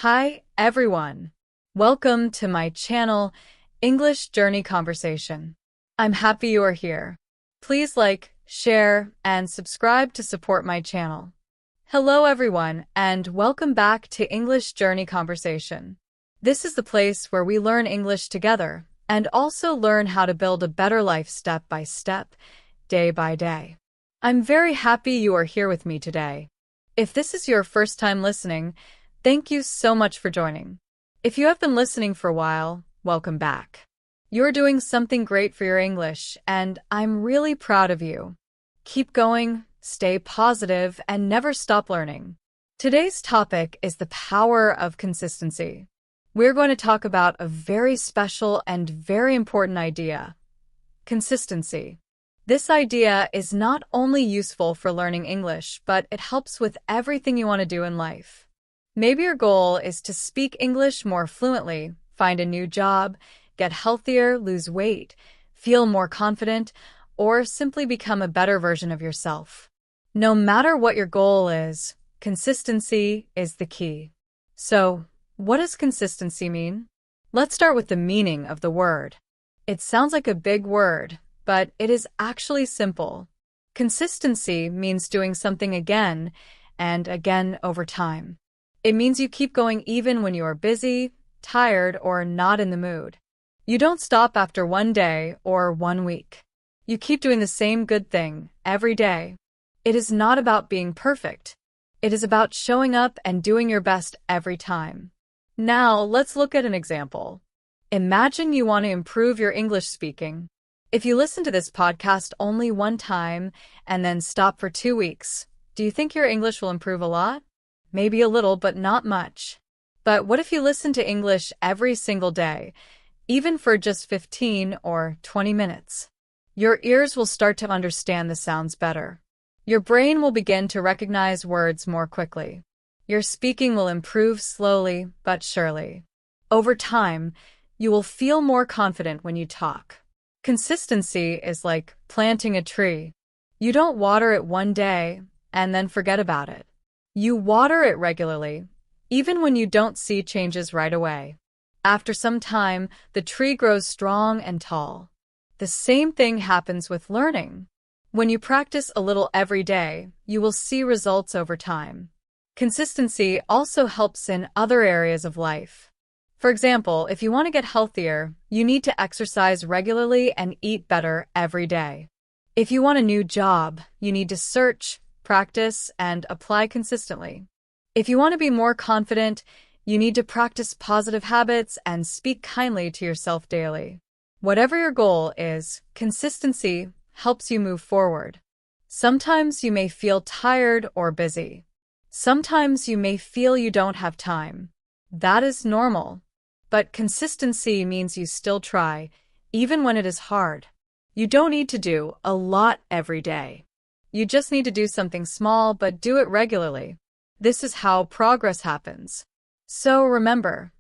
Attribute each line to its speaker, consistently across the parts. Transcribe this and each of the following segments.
Speaker 1: Hi, everyone. Welcome to my channel, English Journey Conversation. I'm happy you are here. Please like, share, and subscribe to support my channel. Hello, everyone, and welcome back to English Journey Conversation. This is the place where we learn English together and also learn how to build a better life step by step, day by day. I'm very happy you are here with me today. If this is your first time listening, thank you so much for joining. If you have been listening for a while, welcome back. You're doing something great for your English, and I'm really proud of you. Keep going, stay positive, and never stop learning. Today's topic is the power of consistency. We're going to talk about a very special and very important idea: consistency. This idea is not only useful for learning English, but it helps with everything you want to do in life. Maybe your goal is to speak English more fluently, find a new job, get healthier, lose weight, feel more confident, or simply become a better version of yourself. No matter what your goal is, consistency is the key. So, what does consistency mean? Let's start with the meaning of the word. It sounds like a big word, but it is actually simple. Consistency means doing something again and again over time. It means you keep going even when you are busy, tired, or not in the mood. You don't stop after one day or 1 week. You keep doing the same good thing every day. It is not about being perfect. It is about showing up and doing your best every time. Now, let's look at an example. Imagine you want to improve your English speaking. If you listen to this podcast only one time and then stop for 2 weeks, do you think your English will improve a lot? Maybe a little, but not much. But what if you listen to English every single day, even for just 15 or 20 minutes? Your ears will start to understand the sounds better. Your brain will begin to recognize words more quickly. Your speaking will improve slowly but surely. Over time, you will feel more confident when you talk. Consistency is like planting a tree. You don't water it one day and then forget about it. You water it regularly, even when you don't see changes right away. After some time, the tree grows strong and tall. The same thing happens with learning. When you practice a little every day, you will see results over time. Consistency also helps in other areas of life. For example, if you want to get healthier, you need to exercise regularly and eat better every day. If you want a new job, you need to search, practice, and apply consistently. If you want to be more confident, you need to practice positive habits and speak kindly to yourself daily. Whatever your goal is, consistency helps you move forward. Sometimes you may feel tired or busy. Sometimes you may feel you don't have time. That is normal. But consistency means you still try, even when it is hard. You don't need to do a lot every day. You just need to do something small, but do it regularly. This is how progress happens. So remember,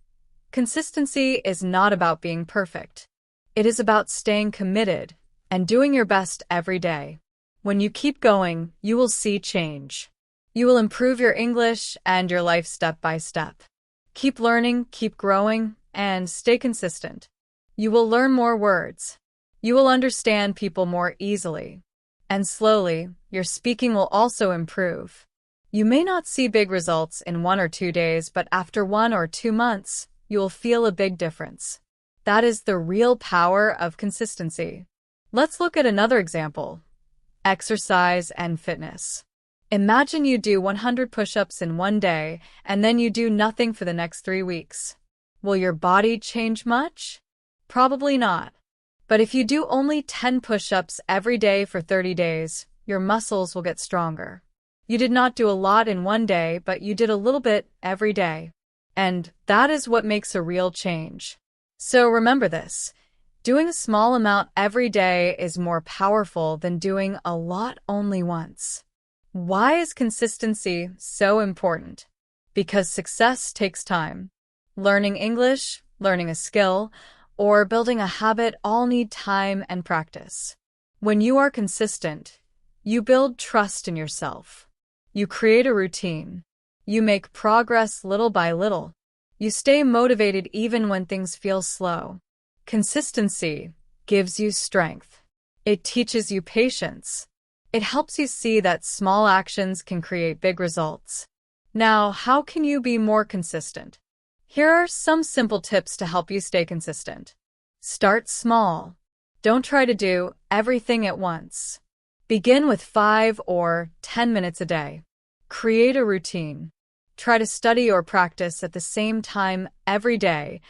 Speaker 1: consistency is not about being perfect. It is about staying committed and doing your best every day. When you keep going, you will see change. You will improve your English and your life step by step. Keep learning, keep growing, and stay consistent. You will learn more words. You will understand people more easily. And slowly, your speaking will also improve. You may not see big results in 1 or 2 days, but after 1 or 2 months, you will feel a big difference. That is the real power of consistency. Let's look at another example: exercise and fitness. Imagine you do 100 push-ups in 1 day, and then you do nothing for the next 3 weeks. Will your body change much? Probably not. But if you do only 10 push-ups every day for 30 days, your muscles will get stronger. You did not do a lot in 1 day, but you did a little bit every day. And that is what makes a real change. So remember this: doing a small amount every day is more powerful than doing a lot only once. Why is consistency so important? Because success takes time. Learning English, learning a skill, or building a habit all need time and practice. When you are consistent, you build trust in yourself. You create a routine. You make progress little by little. You stay motivated even when things feel slow. Consistency gives you strength. It teaches you patience. It helps you see that small actions can create big results. Now, how can you be more consistent? Here are some simple tips to help you stay consistent. Start small. Don't try to do everything at once. Begin with 5 or 10 minutes a day. Create a routine. Try to study or practice at the same time every day,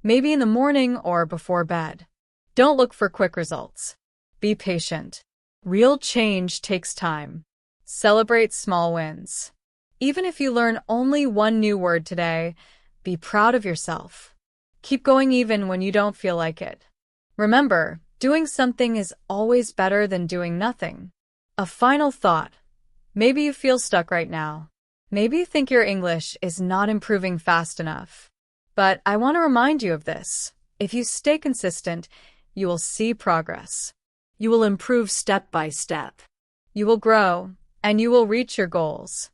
Speaker 1: maybe in the morning or before bed. Don't look for quick results. Be patient. Real change takes time. Celebrate small wins. Even if you learn only one new word today, be proud of yourself. Keep going even when you don't feel like it. Remember, doing something is always better than doing nothing. A final thought. Maybe you feel stuck right now. Maybe you think your English is not improving fast enough. But I want to remind you of this. If you stay consistent, you will see progress. You will improve step by step. You will grow, and you will reach your goals.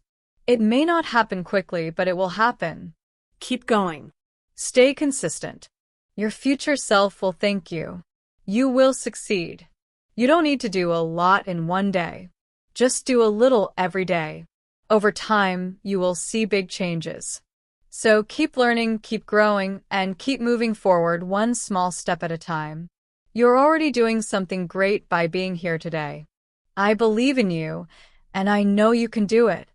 Speaker 1: It may not happen quickly, but it will happen. Keep going. Stay consistent. Your future self will thank you. You will succeed. You don't need to do a lot in one day. Just do a little every day. Over time, you will see big changes. So keep learning, keep growing, and keep moving forward one small step at a time. You're already doing something great by being here today. I believe in you, and I know you can do it.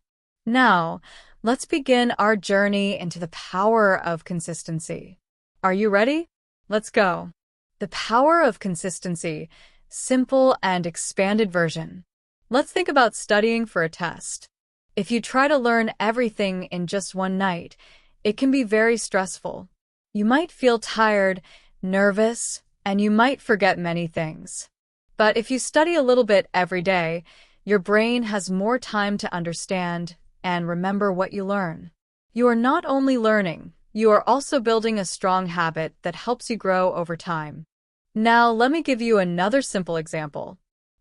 Speaker 1: Now, let's begin our journey into the power of consistency. Are you ready? Let's go. The power of consistency, simple and expanded version. Let's think about studying for a test. If you try to learn everything in just one night, it can be very stressful. You might feel tired, nervous, and you might forget many things. But if you study a little bit every day, your brain has more time to understand and remember what you learn. You are not only learning, you are also building a strong habit that helps you grow over time. Now, let me give you another simple example.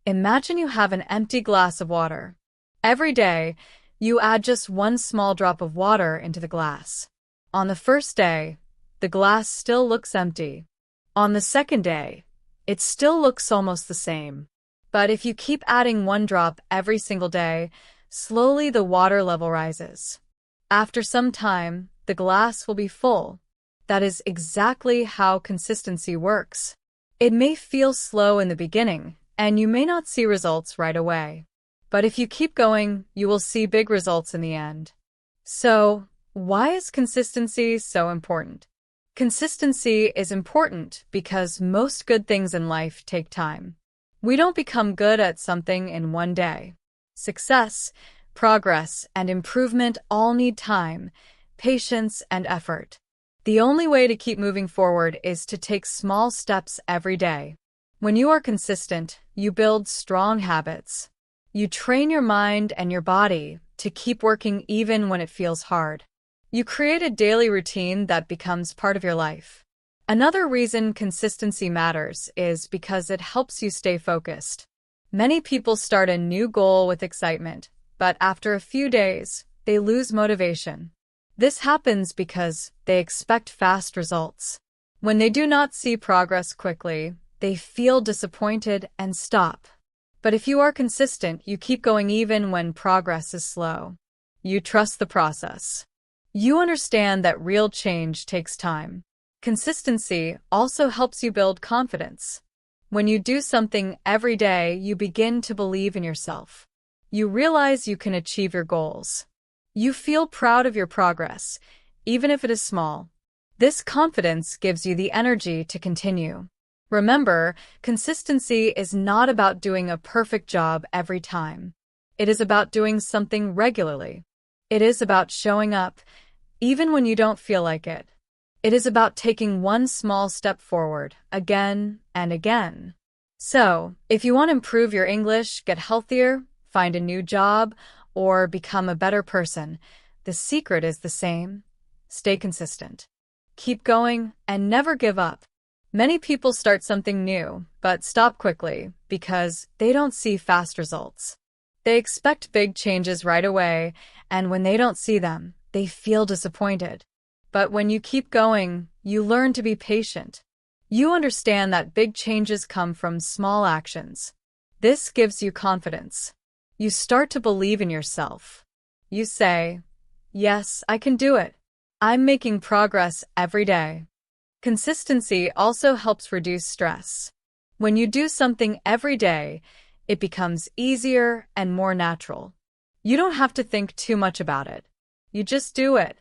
Speaker 1: Imagine you have an empty glass of water. Every day, you add just one small drop of water into the glass. On the first day, the glass still looks empty. On the second day, it still looks almost the same. But if you keep adding one drop every single day, slowly the water level rises. After some time, the glass will be full. That is exactly how consistency works. It may feel slow in the beginning, and you may not see results right away. But if you keep going, you will see big results in the end. So, why is consistency so important? Consistency is important because most good things in life take time. We don't become good at something in one day. Success, progress, and improvement all need time, patience, and effort. The only way to keep moving forward is to take small steps every day. When you are consistent, you build strong habits. You train your mind and your body to keep working even when it feels hard. You create a daily routine that becomes part of your life. Another reason consistency matters is because it helps you stay focused. Many people start a new goal with excitement, but after a few days, they lose motivation. This happens because they expect fast results. When they do not see progress quickly, they feel disappointed and stop. But if you are consistent, you keep going even when progress is slow. You trust the process. You understand that real change takes time. Consistency also helps you build confidence. When you do something every day, you begin to believe in yourself. You realize you can achieve your goals. You feel proud of your progress, even if it is small. This confidence gives you the energy to continue. Remember, consistency is not about doing a perfect job every time. It is about doing something regularly. It is about showing up, even when you don't feel like it. It is about taking one small step forward, again and again. So, if you want to improve your English, get healthier, find a new job, or become a better person, the secret is the same. Stay consistent. Keep going and never give up. Many people start something new, but stop quickly because they don't see fast results. They expect big changes right away, and when they don't see them, they feel disappointed. But when you keep going, you learn to be patient. You understand that big changes come from small actions. This gives you confidence. You start to believe in yourself. You say, "Yes, I can do it. I'm making progress every day." Consistency also helps reduce stress. When you do something every day, it becomes easier and more natural. You don't have to think too much about it. You just do it.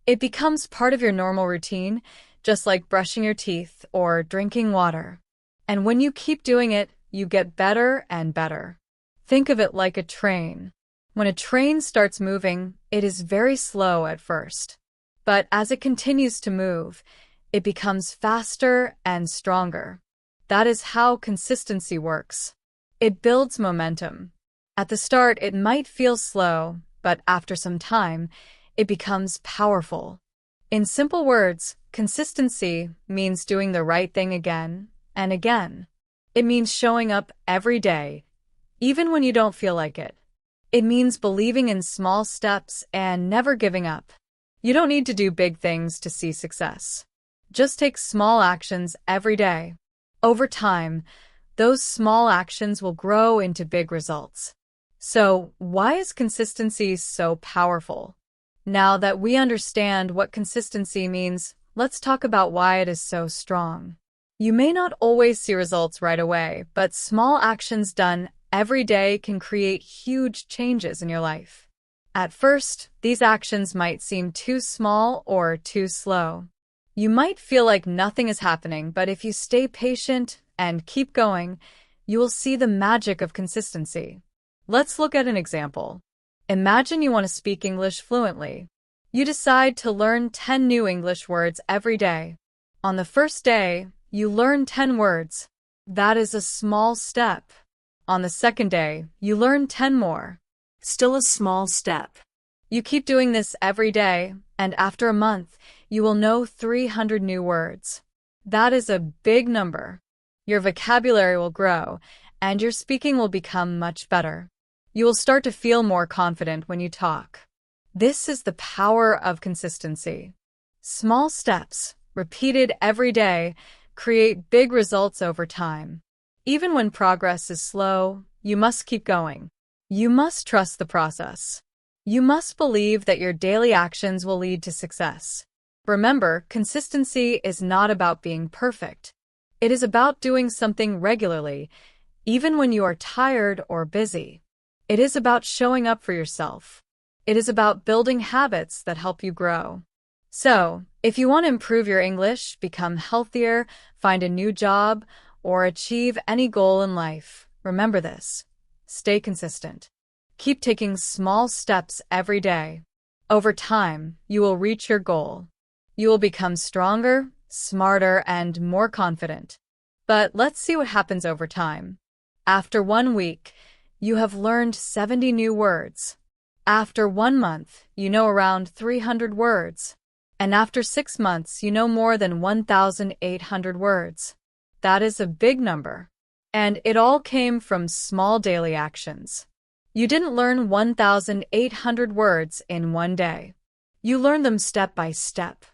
Speaker 1: It becomes part of your normal routine, just like brushing your teeth or drinking water. And when you keep doing it, you get better and better. Think of it like a train. When a train starts moving, it is very slow at first. But as it continues to move, it becomes faster and stronger. That is how consistency works. It builds momentum. At the start, it might feel slow, but after some time, it becomes powerful. In simple words, consistency means doing the right thing again and again. It means showing up every day, even when you don't feel like it. It means believing in small steps and never giving up. You don't need to do big things to see success. Just take small actions every day. Over time, those small actions will grow into big results. So, why is consistency so powerful? Now that we understand what consistency means, let's talk about why it is so strong. You may not always see results right away, but small actions done every day can create huge changes in your life. At first, these actions might seem too small or too slow. You might feel like nothing is happening, but if you stay patient and keep going, you will see the magic of consistency. Let's look at an example. Imagine you want to speak English fluently. You decide to learn 10 new English words every day. On the first day, you learn 10 words. That is a small step. On the second day, you learn 10 more. Still a small step. You keep doing this every day, and after a month, you will know 300 new words. That is a big number. Your vocabulary will grow, and your speaking will become much better. You will start to feel more confident when you talk. This is the power of consistency. Small steps, repeated every day, create big results over time. Even when progress is slow, you must keep going. You must trust the process. You must believe that your daily actions will lead to success. Remember, consistency is not about being perfect. It is about doing something regularly, even when you are tired or busy. It is about showing up for yourself. It is about building habits that help you grow. So, if you want to improve your English, become healthier, find a new job, or achieve any goal in life, remember this. Stay consistent. Keep taking small steps every day. Over time, you will reach your goal. You will become stronger, smarter, and more confident. But let's see what happens over time. After 1 week, you have learned 70 new words. After 1 month, you know around 300 words. And after 6 months, you know more than 1,800 words. That is a big number. And it all came from small daily actions. You didn't learn 1,800 words in one day. You learned them step by step,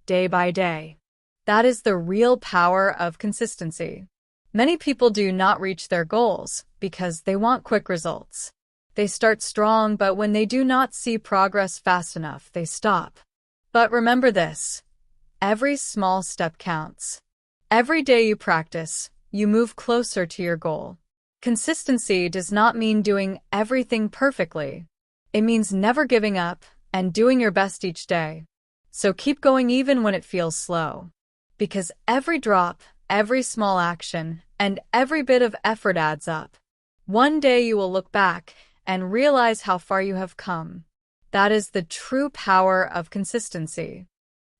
Speaker 1: day by day. That is the real power of consistency. Many people do not reach their goals because they want quick results. They start strong, but when they do not see progress fast enough, they stop. But remember this: every small step counts. Every day you practice, you move closer to your goal. Consistency does not mean doing everything perfectly. It means never giving up and doing your best each day. So keep going even when it feels slow. Because every drop, every small action, and every bit of effort adds up. One day you will look back and realize how far you have come. That is the true power of consistency.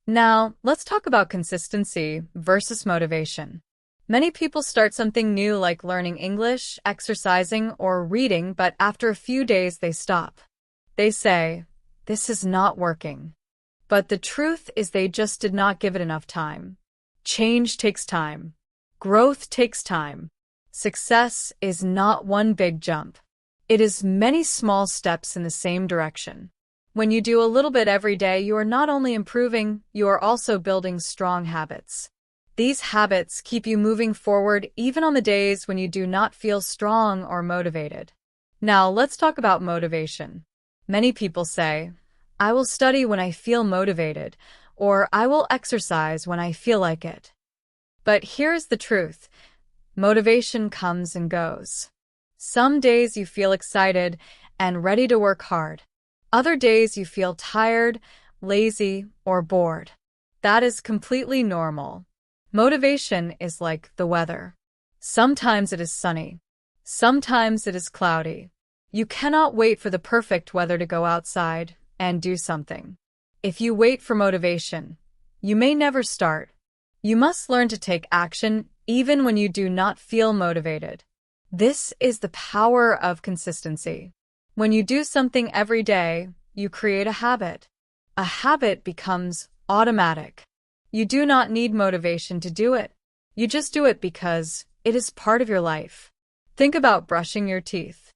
Speaker 1: Now, let's talk about consistency versus motivation. Many people start something new like learning English, exercising, or reading, but after a few days they stop. They say, "This is not working." But the truth is they just did not give it enough time. Change takes time. Growth takes time. Success is not one big jump. It is many small steps in the same direction. When you do a little bit every day, you are not only improving, you are also building strong habits. These habits keep you moving forward even on the days when you do not feel strong or motivated. Now, let's talk about motivation. Many people say, I will study when I feel motivated, or I will exercise when I feel like it. But here's the truth. Motivation comes and goes. Some days you feel excited and ready to work hard. Other days you feel tired, lazy, or bored. That is completely normal. Motivation is like the weather. Sometimes it is sunny. Sometimes it is cloudy. You cannot wait for the perfect weather to go outside and do something. If you wait for motivation, you may never start. You must learn to take action even when you do not feel motivated. This is the power of consistency. When you do something every day, you create a habit. A habit becomes automatic. You do not need motivation to do it. You just do it because it is part of your life. Think about brushing your teeth.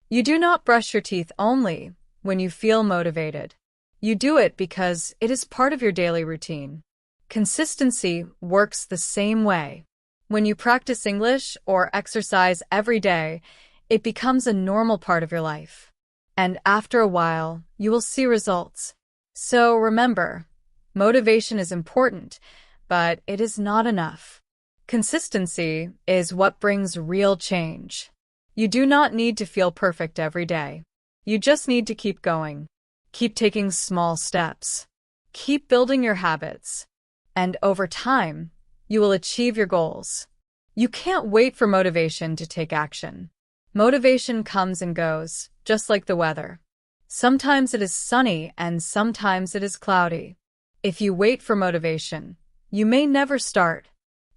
Speaker 1: You do not brush your teeth only when you feel motivated. You do it because it is part of your daily routine. Consistency works the same way. When you practice English or exercise every day, it becomes a normal part of your life. And after a while, you will see results. So remember, motivation is important, but it is not enough. Consistency is what brings real change. You do not need to feel perfect every day. You just need to keep going. Keep taking small steps. Keep building your habits. And over time, you will achieve your goals. You can't wait for motivation to take action. Motivation comes and goes, just like the weather. Sometimes it is sunny and sometimes it is cloudy. If you wait for motivation, you may never start.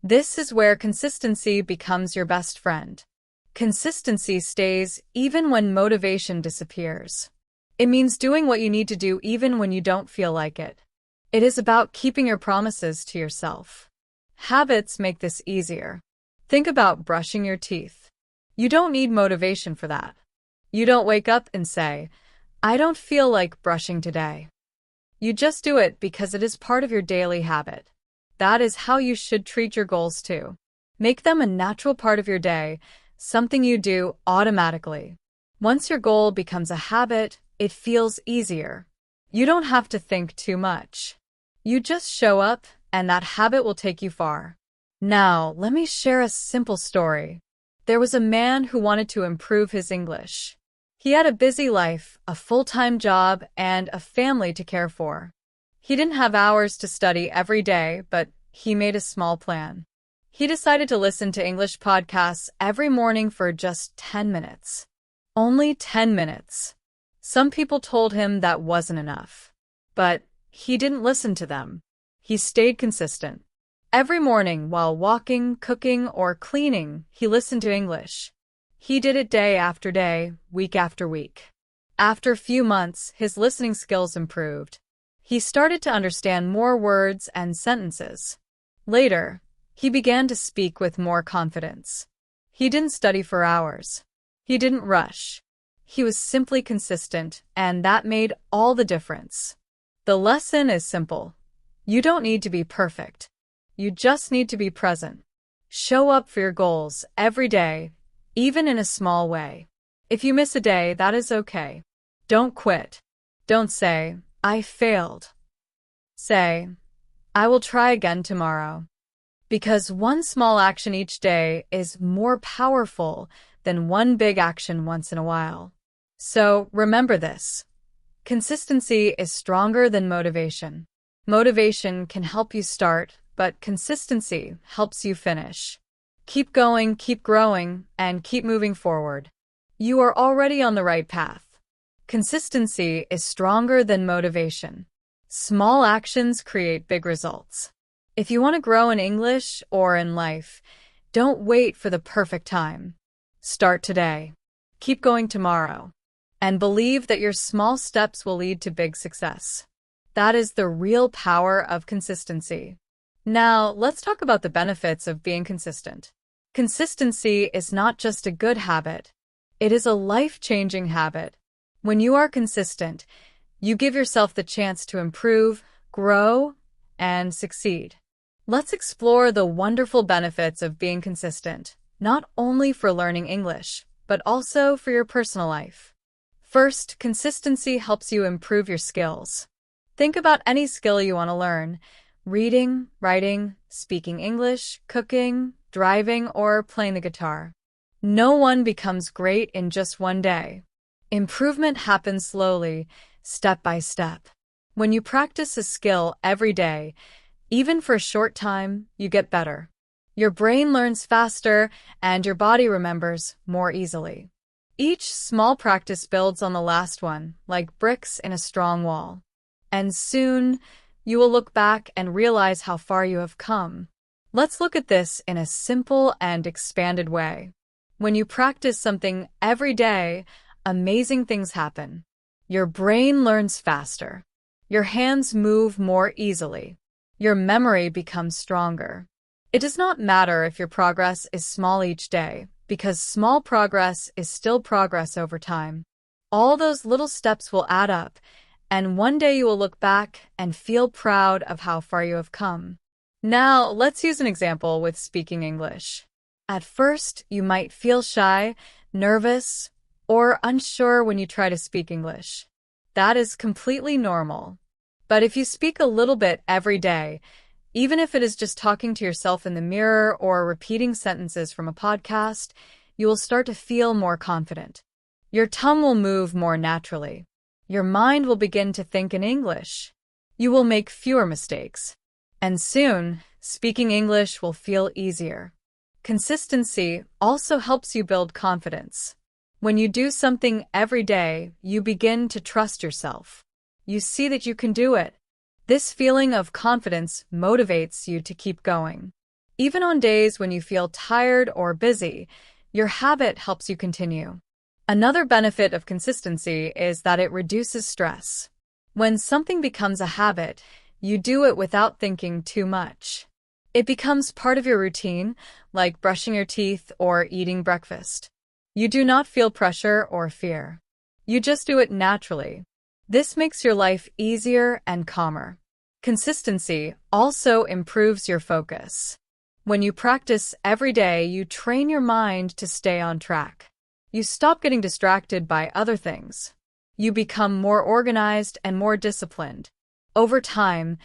Speaker 1: This is where consistency becomes your best friend. Consistency stays even when motivation disappears. It means doing what you need to do even when you don't feel like it. It is about keeping your promises to yourself. Habits make this easier. Think about brushing your teeth. You don't need motivation for that. You don't wake up and say, I don't feel like brushing today. You just do it because it is part of your daily habit. That is how you should treat your goals too. Make them a natural part of your day, something you do automatically. Once your goal becomes a habit, it feels easier. You don't have to think too much. You just show up, and that habit will take you far. Now, let me share a simple story. There was a man who wanted to improve his English. He had a busy life, a full-time job, and a family to care for. He didn't have hours to study every day, but he made a small plan. He decided to listen to English podcasts every morning for just 10 minutes. Only 10 minutes. Some people told him that wasn't enough. But he didn't listen to them. He stayed consistent. Every morning while walking, cooking, or cleaning, he listened to English. He did it day after day, week after week. After a few months, his listening skills improved. He started to understand more words and sentences. Later, he began to speak with more confidence. He didn't study for hours. He didn't rush. He was simply consistent, and that made all the difference. The lesson is simple. You don't need to be perfect. You just need to be present. Show up for your goals every day, even in a small way. If you miss a day, that is okay. Don't quit. Don't say, I failed. Say, I will try again tomorrow. Because one small action each day is more powerful than one big action once in a while. So remember this. Consistency is stronger than motivation. Motivation can help you start, but consistency helps you finish. Keep going, keep growing, and keep moving forward. You are already on the right path. Consistency is stronger than motivation. Small actions create big results. If you want to grow in English or in life, don't wait for the perfect time. Start today. Keep going tomorrow. And believe that your small steps will lead to big success. That is the real power of consistency. Now, let's talk about the benefits of being consistent. Consistency is not just a good habit. It is a life-changing habit. When you are consistent, You give yourself the chance to improve, grow, and succeed. Let's explore the wonderful benefits of being consistent, not only for learning English, but also for your personal life. First, consistency helps you improve your skills. Think about any skill you want to learn: reading, writing, speaking English, cooking, driving, or playing the guitar. No one becomes great in just one day. Improvement happens slowly, step by step. When you practice a skill every day, even for a short time, you get better. Your brain learns faster and your body remembers more easily. Each small practice builds on the last one, like bricks in a strong wall. And soon, you will look back and realize how far you have come. Let's look at this in a simple and expanded way. When you practice something every day, amazing things happen. Your brain learns faster. Your hands move more easily. Your memory becomes stronger. It does not matter if your progress is small each day, because small progress is still progress over time. All those little steps will add up, and one day you will look back and feel proud of how far you have come. Now, let's use an example with speaking English. At first, you might feel shy, nervous, or unsure when you try to speak English. That is completely normal. But if you speak a little bit every day, even if it is just talking to yourself in the mirror or repeating sentences from a podcast, you will start to feel more confident. Your tongue will move more naturally. Your mind will begin to think in English. You will make fewer mistakes. And soon, speaking English will feel easier. Consistency also helps you build confidence. When you do something every day, you begin to trust yourself. You see that you can do it. This feeling of confidence motivates you to keep going. Even on days when you feel tired or busy, your habit helps you continue. Another benefit of consistency is that it reduces stress. When something becomes a habit, you do it without thinking too much. It becomes part of your routine, like brushing your teeth or eating breakfast. You do not feel pressure or fear. You just do it naturally. This makes your life easier and calmer. Consistency also improves your focus. When you practice every day, you train your mind to stay on track. You stop getting distracted by other things. You become more organized and more disciplined. Over time,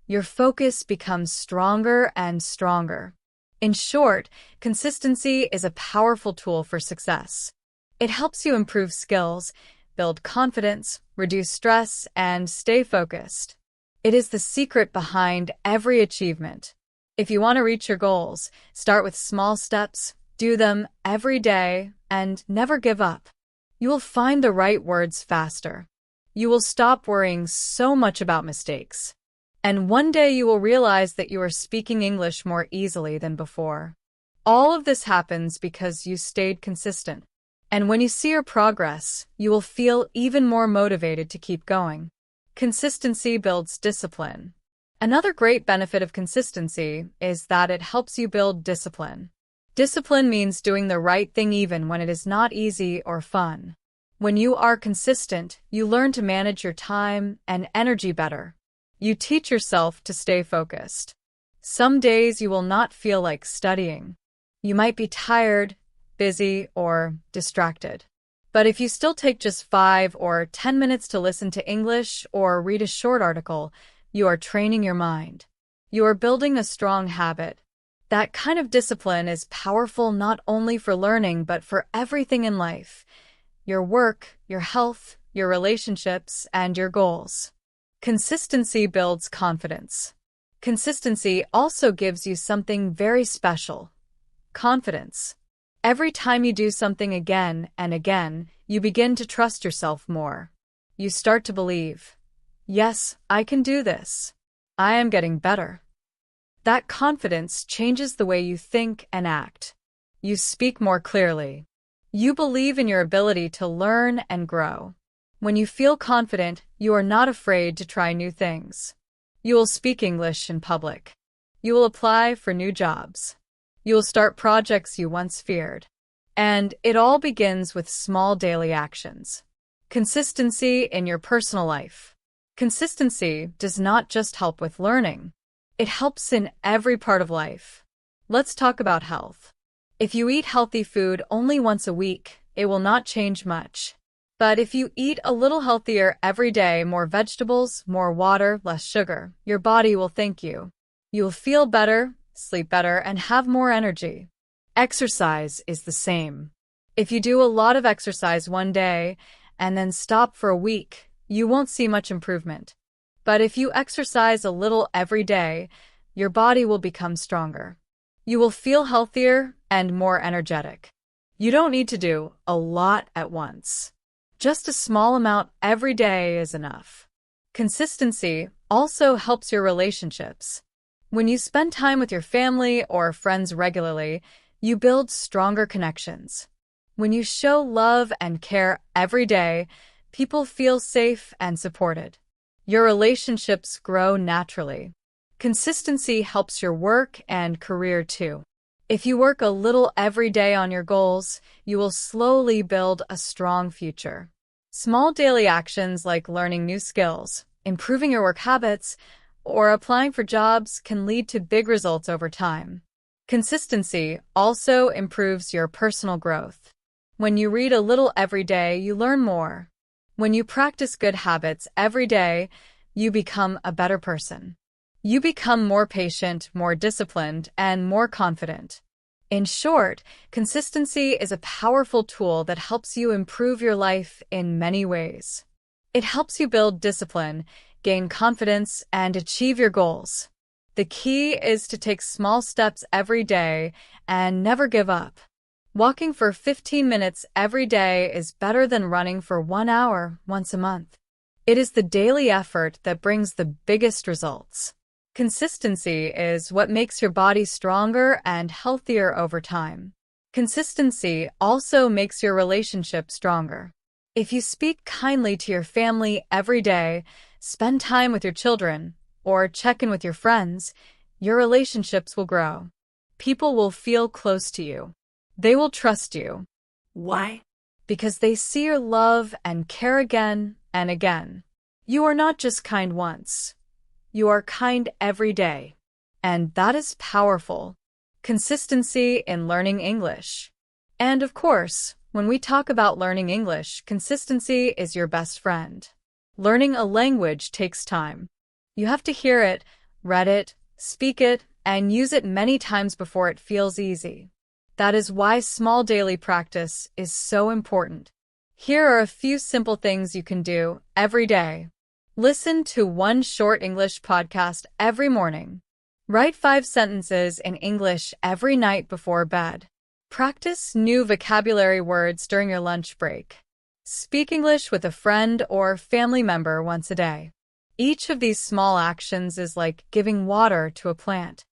Speaker 1: your focus becomes stronger and stronger. In short, consistency is a powerful tool for success. It helps you improve skills, build confidence, reduce stress, and stay focused. It is the secret behind every achievement. If you want to reach your goals, start with small steps, do them every day, and never give up. You will find the right words faster. You will stop worrying so much about mistakes. And one day you will realize that you are speaking English more easily than before. All of this happens because you stayed consistent. And when you see your progress, you will feel even more motivated to keep going. Consistency builds discipline. Another great benefit of consistency is that it helps you build discipline. Discipline means doing the right thing even when it is not easy or fun. When you are consistent, you learn to manage your time and energy better. You teach yourself to stay focused. Some days you will not feel like studying. You might be tired, busy, or distracted. But if you still take just 5 or 10 minutes to listen to English or read a short article, you are training your mind. You are building a strong habit. That kind of discipline is powerful not only for learning but for everything in life: your work, your health, your relationships, and your goals. Consistency builds confidence. Consistency also gives you something very special: confidence. Every time you do something again and again, you begin to trust yourself more. You start to believe, yes, I can do this. I am getting better. That confidence changes the way you think and act. You speak more clearly. You believe in your ability to learn and grow. When you feel confident, you are not afraid to try new things. You will speak English in public. You will apply for new jobs. You will start projects you once feared. And it all begins with small daily actions. Consistency in your personal life. Consistency does not just help with learning. It helps in every part of life. Let's talk about health. If you eat healthy food only once a week, it will not change much. But if you eat a little healthier every day, more vegetables, more water, less sugar, your body will thank you. You'll feel better, sleep better, and have more energy. Exercise is the same. If you do a lot of exercise one day and then stop for a week, you won't see much improvement. But if you exercise a little every day, your body will become stronger. You will feel healthier and more energetic. You don't need to do a lot at once. Just a small amount every day is enough. Consistency also helps your relationships. When you spend time with your family or friends regularly, you build stronger connections. When you show love and care every day, people feel safe and supported. Your relationships grow naturally. Consistency helps your work and career too. If you work a little every day on your goals, you will slowly build a strong future. Small daily actions like learning new skills, improving your work habits, or applying for jobs can lead to big results over time. Consistency also improves your personal growth. When you read a little every day, you learn more. When you practice good habits every day, you become a better person. You become more patient, more disciplined, and more confident. In short, consistency is a powerful tool that helps you improve your life in many ways. It helps you build discipline, gain confidence, and achieve your goals. The key is to take small steps every day and never give up. Walking for 15 minutes every day is better than running for 1 hour once a month. It is the daily effort that brings the biggest results. Consistency is what makes your body stronger and healthier over time. Consistency also makes your relationship stronger. If you speak kindly to your family every day, spend time with your children, or check in with your friends, your relationships will grow. People will feel close to you. They will trust you. Why? Because they see your love and care again and again. You are not just kind once. You are kind every day. And that is powerful. Consistency in learning English. And of course, when we talk about learning English, consistency is your best friend. Learning a language takes time. You have to hear it, read it, speak it, and use it many times before it feels easy. That is why small daily practice is so important. Here are a few simple things you can do every day. Listen to one short English podcast every morning. Write 5 sentences in English every night before bed. Practice new vocabulary words during your lunch break. Speak English with a friend or family member once a day. Each of these small actions is like giving water to a plant.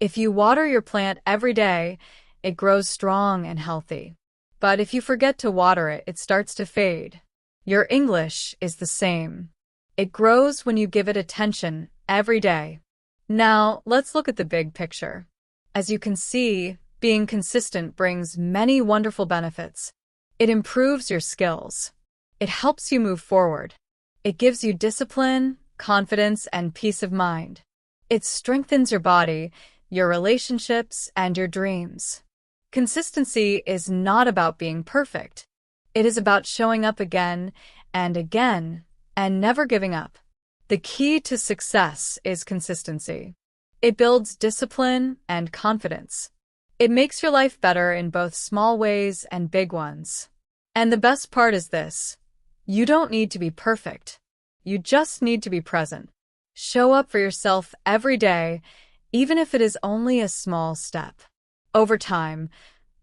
Speaker 1: If you water your plant every day, it grows strong and healthy. But if you forget to water it, it starts to fade. Your English is the same. It grows when you give it attention every day. Now, let's look at the big picture. As you can see, being consistent brings many wonderful benefits. It improves your skills. It helps you move forward. It gives you discipline, confidence, and peace of mind. It strengthens your body, your relationships, and your dreams. Consistency is not about being perfect. It is about showing up again and again and never giving up. The key to success is consistency. It builds discipline and confidence. It makes your life better in both small ways and big ones. And the best part is this: you don't need to be perfect. You just need to be present. Show up for yourself every day, even if it is only a small step. Over time,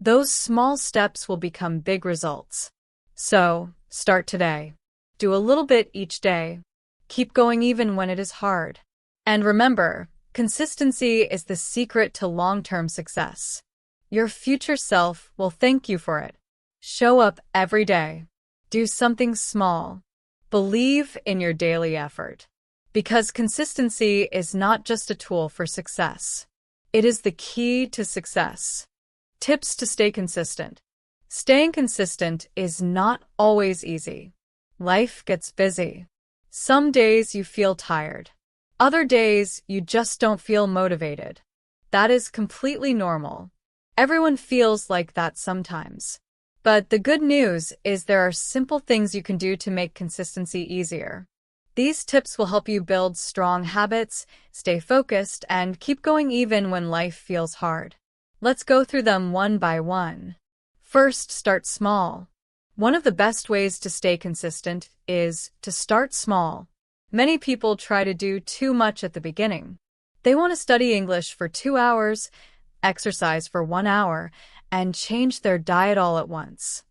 Speaker 1: those small steps will become big results. So, start today. Do a little bit each day. Keep going even when it is hard. And remember, consistency is the secret to long-term success. Your future self will thank you for it. Show up every day. Do something small. Believe in your daily effort. Because consistency is not just a tool for success. It is the key to success. Tips to stay consistent. Staying consistent is not always easy. Life gets busy. Some days you feel tired. Other days you just don't feel motivated. That is completely normal. Everyone feels like that sometimes. But the good news is there are simple things you can do to make consistency easier. These tips will help you build strong habits, stay focused, and keep going even when life feels hard. Let's go through them one by one. First, start small. One of the best ways to stay consistent is to start small. Many people try to do too much at the beginning. They want to study English for 2 hours, exercise for 1 hour, and change their diet all at once.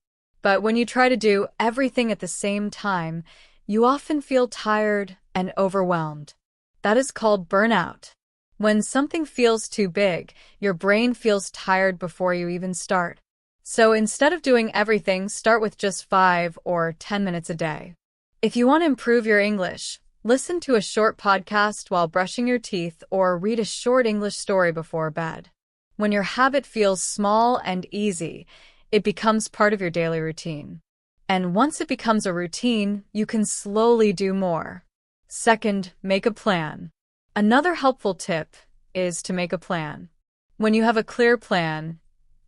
Speaker 1: But when you try to do everything at the same time, you often feel tired and overwhelmed. That is called burnout. When something feels too big, your brain feels tired before you even start. So instead of doing everything, start with just 5 or 10 minutes a day. If you want to improve your English, listen to a short podcast while brushing your teeth or read a short English story before bed. When your habit feels small and easy, it becomes part of your daily routine. And once it becomes a routine, you can slowly do more. Second, make a plan. Another helpful tip is to make a plan. When you have a clear plan,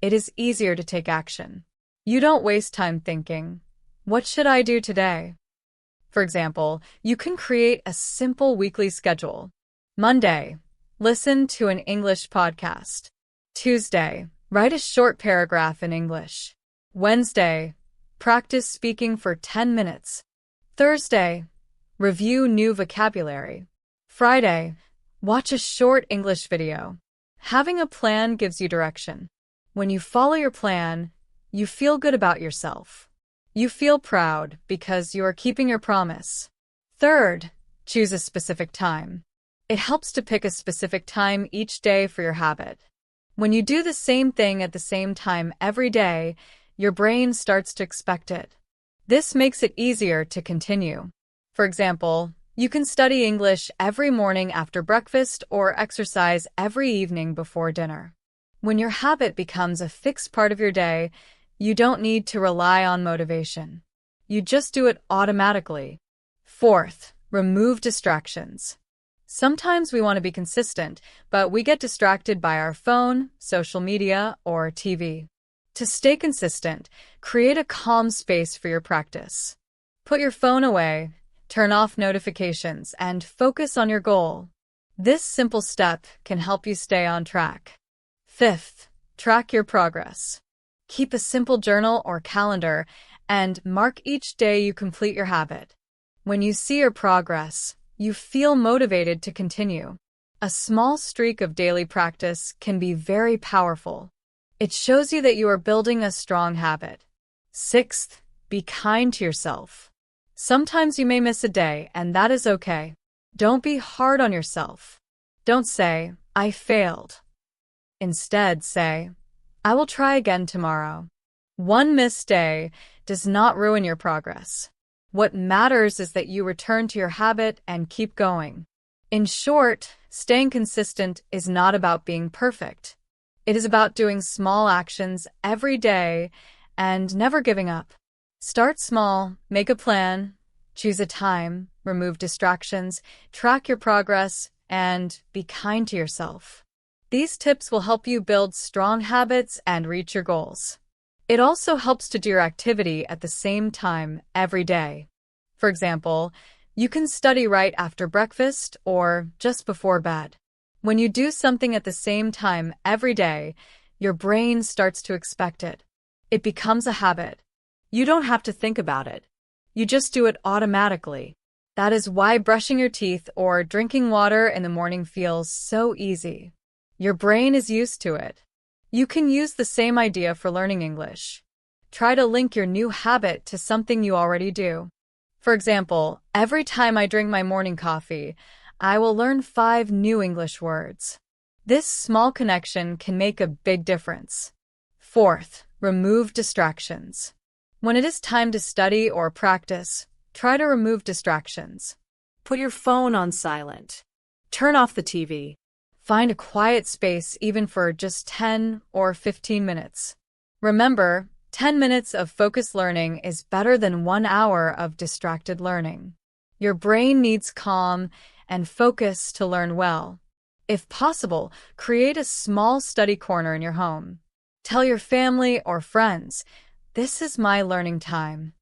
Speaker 1: it is easier to take action. You don't waste time thinking, what should I do today? For example, you can create a simple weekly schedule. Monday, listen to an English podcast. Tuesday, write a short paragraph in English. Wednesday, practice speaking for 10 minutes. Thursday, review new vocabulary. Friday, watch a short English video. Having a plan gives you direction. When you follow your plan, you feel good about yourself. You feel proud because you are keeping your promise. Third, choose a specific time. It helps to pick a specific time each day for your habit. When you do the same thing at the same time every day, your brain starts to expect it. This makes it easier to continue. For example, you can study English every morning after breakfast or exercise every evening before dinner. When your habit becomes a fixed part of your day, you don't need to rely on motivation. You just do it automatically. Fourth, remove distractions. Sometimes we want to be consistent, but we get distracted by our phone, social media, or TV. To stay consistent, create a calm space for your practice. Put your phone away, turn off notifications, and focus on your goal. This simple step can help you stay on track. Fifth, track your progress. Keep a simple journal or calendar and mark each day you complete your habit. When you see your progress, you feel motivated to continue. A small streak of daily practice can be very powerful. It shows you that you are building a strong habit. Sixth, be kind to yourself. Sometimes you may miss a day, and that is okay. Don't be hard on yourself. Don't say, I failed. Instead, say, I will try again tomorrow. One missed day does not ruin your progress. What matters is that you return to your habit and keep going. In short, staying consistent is not about being perfect. It is about doing small actions every day and never giving up. Start small, make a plan, choose a time, remove distractions, track your progress, and be kind to yourself. These tips will help you build strong habits and reach your goals. It also helps to do your activity at the same time every day. For example, you can study right after breakfast or just before bed. When you do something at the same time every day, your brain starts to expect it. It becomes a habit. You don't have to think about it. You just do it automatically. That is why brushing your teeth or drinking water in the morning feels so easy. Your brain is used to it. You can use the same idea for learning English. Try to link your new habit to something you already do. For example, every time I drink my morning coffee, I will learn 5 new English words. This small connection can make a big difference. Fourth, remove distractions. When it is time to study or practice, try to remove distractions. Put your phone on silent. Turn off the TV. Find a quiet space even for just 10 or 15 minutes. Remember, 10 minutes of focused learning is better than 1 hour of distracted learning. Your brain needs calm and focus to learn well. If possible, create a small study corner in your home. Tell your family or friends, "This is my learning time."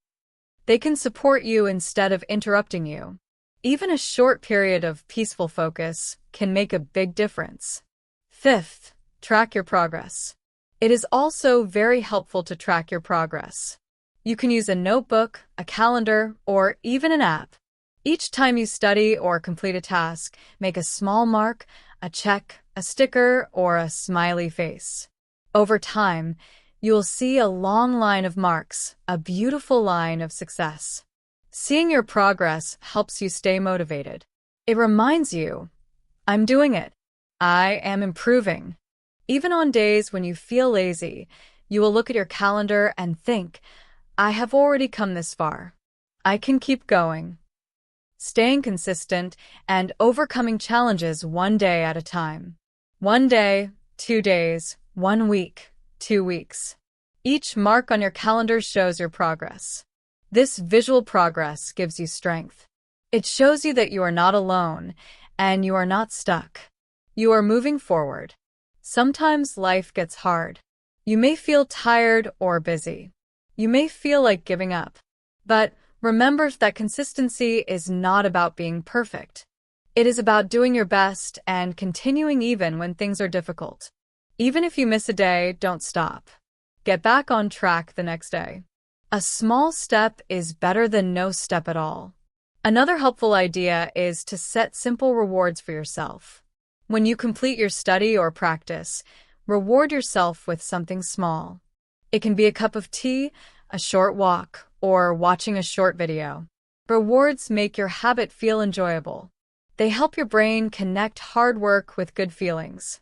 Speaker 1: They can support you instead of interrupting you. Even a short period of peaceful focus can make a big difference. Fifth, track your progress. It is also very helpful to track your progress. You can use a notebook, a calendar, or even an app. Each time you study or complete a task, make a small mark, a check, a sticker, or a smiley face. Over time, you will see a long line of marks, a beautiful line of success. Seeing your progress helps you stay motivated. It reminds you, "I'm doing it. I am improving." Even on days when you feel lazy, you will look at your calendar and think, "I have already come this far. I can keep going." Staying consistent and overcoming challenges 1 day at a time. 1 day, 2 days, 1 week, 2 weeks. Each mark on your calendar shows your progress. This visual progress gives you strength. It shows you that you are not alone and you are not stuck. You are moving forward. Sometimes life gets hard. You may feel tired or busy. You may feel like giving up. But remember that consistency is not about being perfect. It is about doing your best and continuing even when things are difficult. Even if you miss a day, don't stop. Get back on track the next day. A small step is better than no step at all. Another helpful idea is to set simple rewards for yourself. When you complete your study or practice, reward yourself with something small. It can be a cup of tea, a short walk, or watching a short video. Rewards make your habit feel enjoyable. They help your brain connect hard work with good feelings.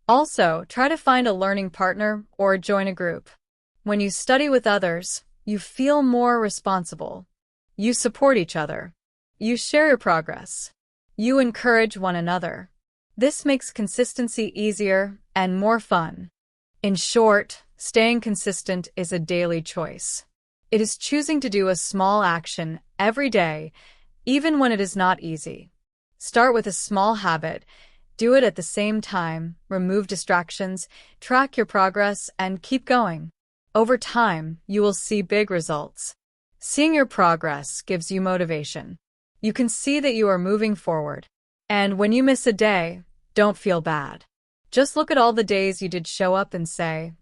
Speaker 1: Also, try to find a learning partner or join a group. When you study with others, you feel more responsible. You support each other. You share your progress. You encourage one another. This makes consistency easier and more fun. In short, staying consistent is a daily choice. It is choosing to do a small action every day, even when it is not easy. Start with a small habit. Do it at the same time, remove distractions, track your progress, and keep going. Over time, you will see big results. Seeing your progress gives you motivation. You can see that you are moving forward. And when you miss a day, don't feel bad. Just look at all the days you did show up and say,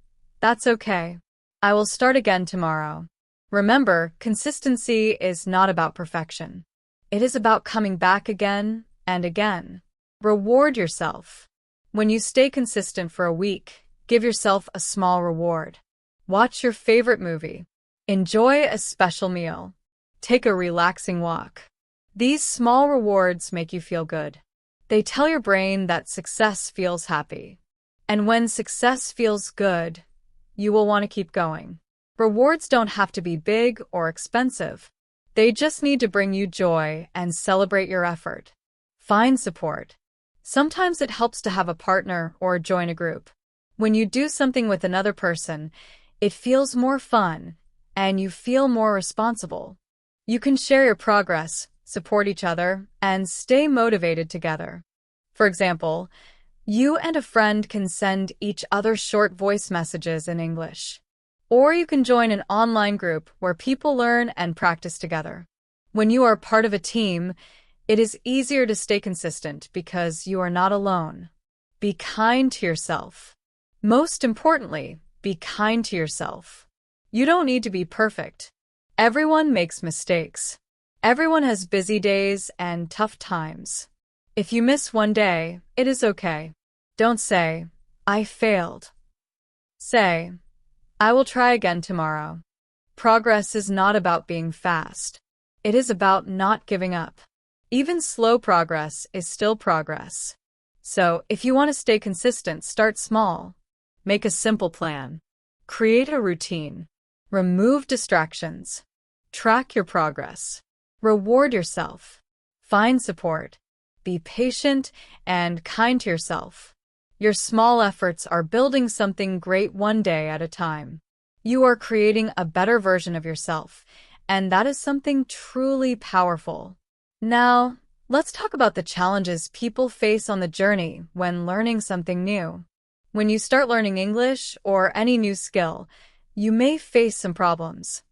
Speaker 1: "That's okay. I will start again tomorrow." Remember, consistency is not about perfection. It is about coming back again and again. Reward yourself. When you stay consistent for a week, give yourself a small reward. Watch your favorite movie. Enjoy a special meal. Take a relaxing walk. These small rewards make you feel good. They tell your brain that success feels happy. And when success feels good, you will want to keep going. Rewards don't have to be big or expensive. They just need to bring you joy and celebrate your effort. Find support. Sometimes it helps to have a partner or join a group. When you do something with another person, it feels more fun and you feel more responsible. You can share your progress, support each other, and stay motivated together. For example, you and a friend can send each other short voice messages in English. Or you can join an online group where people learn and practice together. When you are part of a team, it is easier to stay consistent because you are not alone. Be kind to yourself. Most importantly, be kind to yourself. You don't need to be perfect. Everyone makes mistakes. Everyone has busy days and tough times. If you miss one day, it is okay. Don't say, "I failed." Say, "I will try again tomorrow." Progress is not about being fast. It is about not giving up. Even slow progress is still progress. So, if you want to stay consistent, start small. Make a simple plan. Create a routine. Remove distractions. Track your progress. Reward yourself. Find support. Be patient and kind to yourself. Your small efforts are building something great 1 day at a time. You are creating a better version of yourself, and that is something truly powerful. Now, let's talk about the challenges people face on the journey when learning something new. When you start learning English or any new skill, you may face some problems.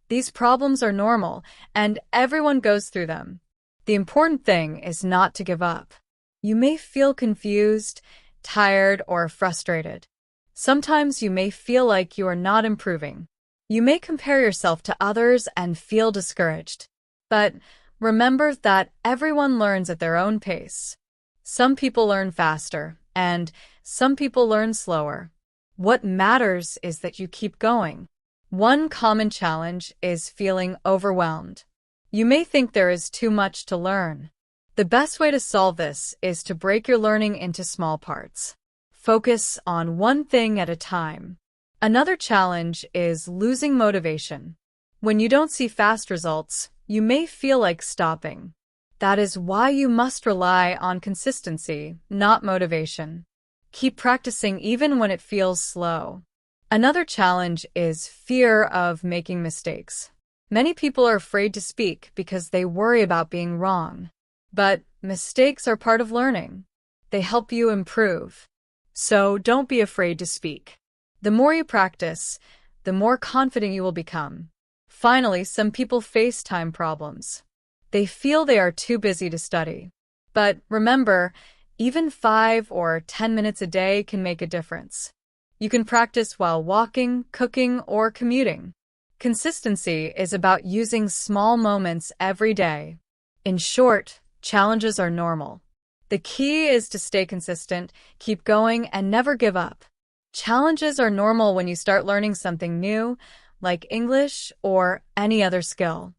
Speaker 1: These problems are normal, and everyone goes through them. The important thing is not to give up. You may feel confused, tired, or frustrated. Sometimes you may feel like you are not improving. You may compare yourself to others and feel discouraged. But remember that everyone learns at their own pace. Some people learn faster, and some people learn slower. What matters is that you keep going. One common challenge is feeling overwhelmed. You may think there is too much to learn. The best way to solve this is to break your learning into small parts. Focus on one thing at a time. Another challenge is losing motivation. When you don't see fast results, you may feel like stopping. That is why you must rely on consistency, not motivation. Keep practicing even when it feels slow. Another challenge is fear of making mistakes. Many people are afraid to speak because they worry about being wrong. But mistakes are part of learning. They help you improve. So don't be afraid to speak. The more you practice, the more confident you will become. Finally, some people face time problems. They feel they are too busy to study. But remember, even 5 or 10 minutes a day can make a difference. You can practice while walking, cooking, or commuting. Consistency is about using small moments every day. In short, challenges are normal. The key is to stay consistent, keep going, and never give up. Challenges are normal when you start learning something new, like English or any other skill.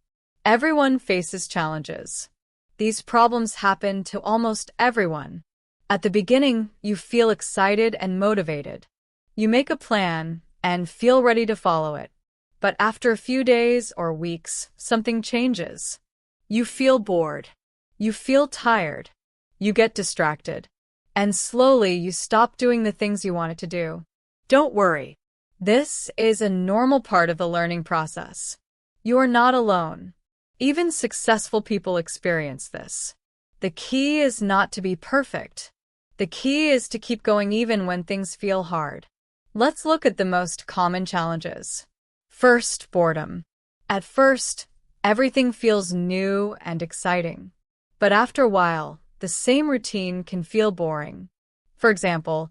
Speaker 1: Everyone faces challenges. These problems happen to almost everyone. At the beginning, you feel excited and motivated. You make a plan and feel ready to follow it. But after a few days or weeks, something changes. You feel bored. You feel tired. You get distracted. And slowly you stop doing the things you wanted to do. Don't worry. This is a normal part of the learning process. You are not alone. Even successful people experience this. The key is not to be perfect. The key is to keep going even when things feel hard. Let's look at the most common challenges. First, boredom. At first, everything feels new and exciting. But after a while, the same routine can feel boring. For example,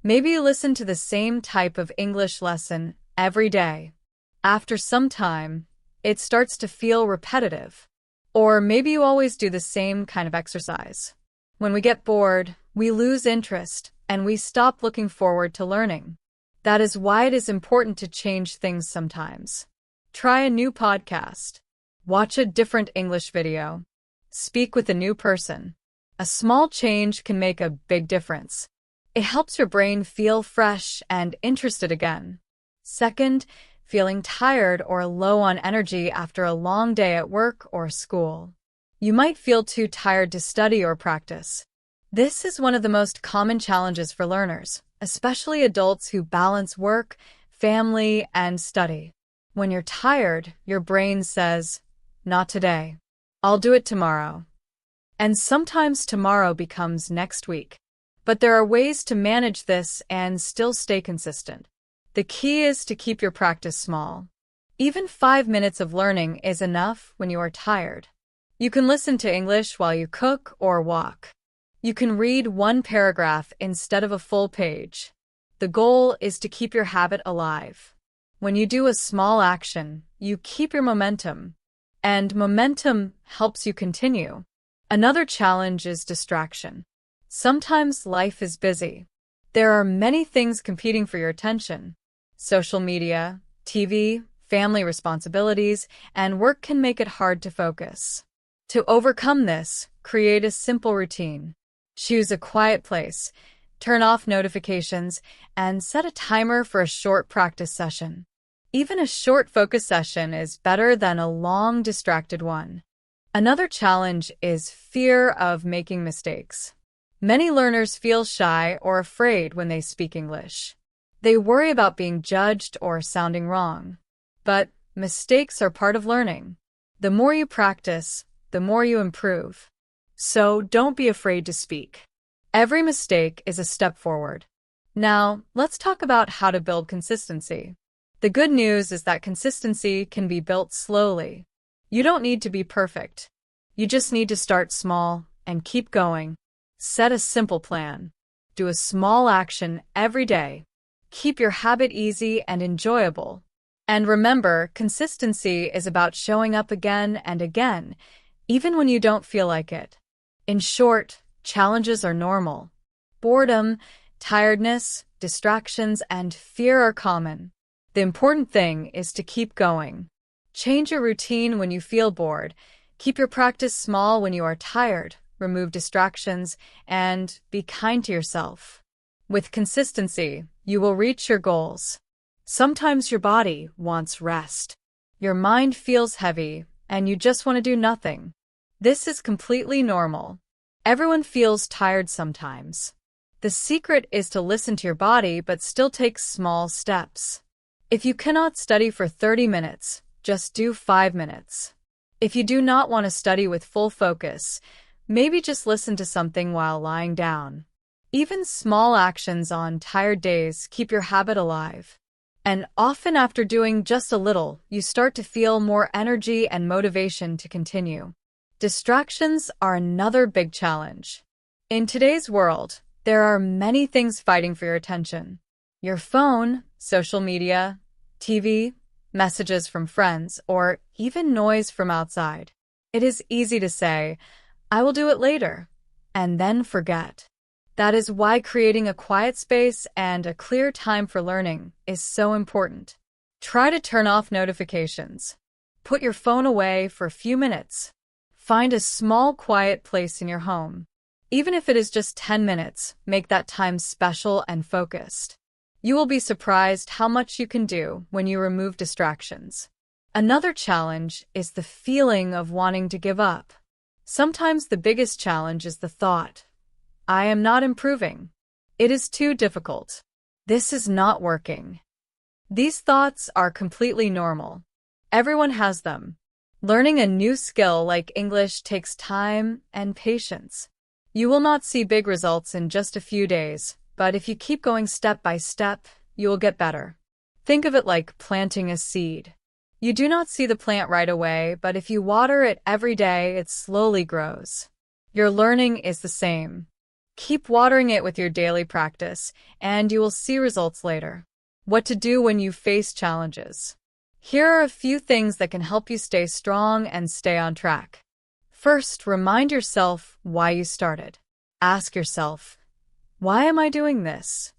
Speaker 1: maybe you listen to the same type of English lesson every day. After some time, it starts to feel repetitive. Or maybe you always do the same kind of exercise. When we get bored, we lose interest and we stop looking forward to learning. That is why it is important to change things sometimes. Try a new podcast. Watch a different English video. Speak with a new person. A small change can make a big difference. It helps your brain feel fresh and interested again. Second, feeling tired or low on energy after a long day at work or school. You might feel too tired to study or practice. This is one of the most common challenges for learners, especially adults who balance work, family, and study. When you're tired, your brain says, "Not today. I'll do it tomorrow." And sometimes tomorrow becomes next week. But there are ways to manage this and still stay consistent. The key is to keep your practice small. Even 5 minutes of learning is enough when you are tired. You can listen to English while you cook or walk. You can read one paragraph instead of a full page. The goal is to keep your habit alive. When you do a small action, you keep your momentum. And momentum helps you continue. Another challenge is distraction. Sometimes life is busy. There are many things competing for your attention. Social media, TV, family responsibilities, and work can make it hard to focus. To overcome this, create a simple routine. Choose a quiet place, turn off notifications, and set a timer for a short practice session. Even a short focus session is better than a long distracted one. Another challenge is fear of making mistakes. Many learners feel shy or afraid when they speak English. They worry about being judged or sounding wrong. But mistakes are part of learning. The more you practice, the more you improve. So don't be afraid to speak. Every mistake is a step forward. Now, let's talk about how to build consistency. The good news is that consistency can be built slowly. You don't need to be perfect. You just need to start small and keep going. Set a simple plan. Do a small action every day. Keep your habit easy and enjoyable. And remember, consistency is about showing up again and again, even when you don't feel like it. In short, challenges are normal. Boredom, tiredness, distractions, and fear are common. The important thing is to keep going. Change your routine when you feel bored. Keep your practice small when you are tired. Remove distractions, and be kind to yourself. With consistency, you will reach your goals. Sometimes your body wants rest. Your mind feels heavy, and you just want to do nothing. This is completely normal. Everyone feels tired sometimes. The secret is to listen to your body but still take small steps. If you cannot study for 30 minutes, just do 5 minutes. If you do not want to study with full focus, maybe just listen to something while lying down. Even small actions on tired days keep your habit alive. And often after doing just a little, you start to feel more energy and motivation to continue. Distractions are another big challenge. In today's world, there are many things fighting for your attention. Your phone, social media, TV, messages from friends, or even noise from outside. It is easy to say, "I will do it later," and then forget. That is why creating a quiet space and a clear time for learning is so important. Try to turn off notifications. Put your phone away for a few minutes. Find a small, quiet place in your home. Even if it is just 10 minutes, make that time special and focused. You will be surprised how much you can do when you remove distractions. Another challenge is the feeling of wanting to give up. Sometimes the biggest challenge is the thought, "I am not improving. It is too difficult. This is not working." These thoughts are completely normal. Everyone has them. Learning a new skill like English takes time and patience. You will not see big results in just a few days, but if you keep going step by step, you will get better. Think of it like planting a seed. You do not see the plant right away, but if you water it every day, it slowly grows. Your learning is the same. Keep watering it with your daily practice, and you will see results later. What to do when you face challenges. Here are a few things that can help you stay strong and stay on track. First, remind yourself why you started. Ask yourself, why am I doing this?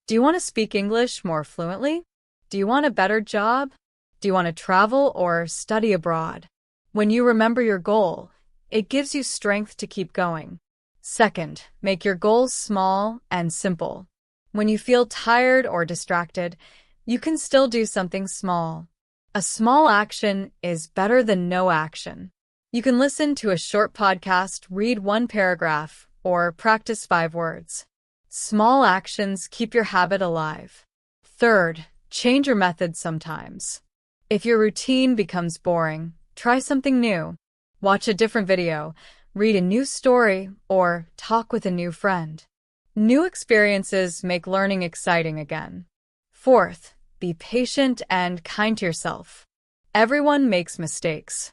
Speaker 1: Do you want to speak English more fluently? Do you want a better job? Do you want to travel or study abroad? When you remember your goal, it gives you strength to keep going. Second, make your goals small and simple. When you feel tired or distracted, you can still do something small. A small action is better than no action. You can listen to a short podcast, read one paragraph, or practice 5 words. Small actions keep your habit alive. Third, change your method sometimes. If your routine becomes boring, try something new. Watch a different video, read a new story, or talk with a new friend. New experiences make learning exciting again. Fourth, be patient and kind to yourself. Everyone makes mistakes.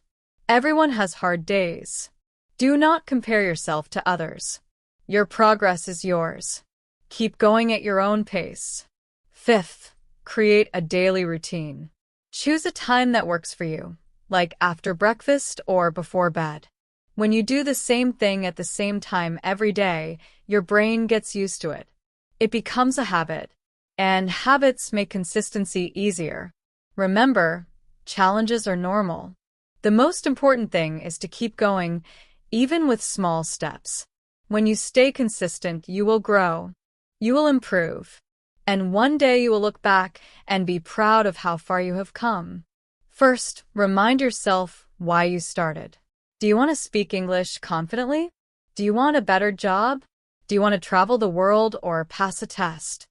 Speaker 1: Everyone has hard days. Do not compare yourself to others. Your progress is yours. Keep going at your own pace. Fifth, create a daily routine. Choose a time that works for you, like after breakfast or before bed. When you do the same thing at the same time every day, your brain gets used to it. It becomes a habit, and habits make consistency easier. Remember, challenges are normal. The most important thing is to keep going, even with small steps. When you stay consistent, you will grow. You will improve. And one day you will look back and be proud of how far you have come. First, remind yourself why you started. Do you want to speak English confidently? Do you want a better job? Do you want to travel the world or pass a test?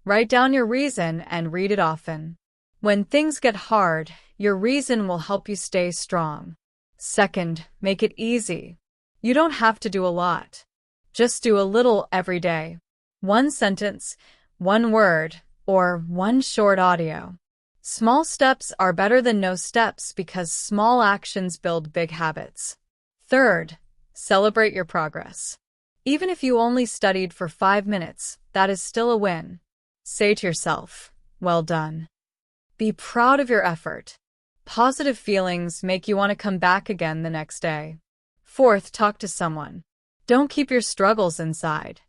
Speaker 1: Write down your reason and read it often. When things get hard, your reason will help you stay strong. Second, make it easy. You don't have to do a lot. Just do a little every day. One sentence, one word, or one short audio. Small steps are better than no steps because small actions build big habits. Third, celebrate your progress. Even if you only studied for 5 minutes, that is still a win. Say to yourself, well done. Be proud of your effort. Positive feelings make you want to come back again the next day. Fourth, talk to someone. Don't keep your struggles inside.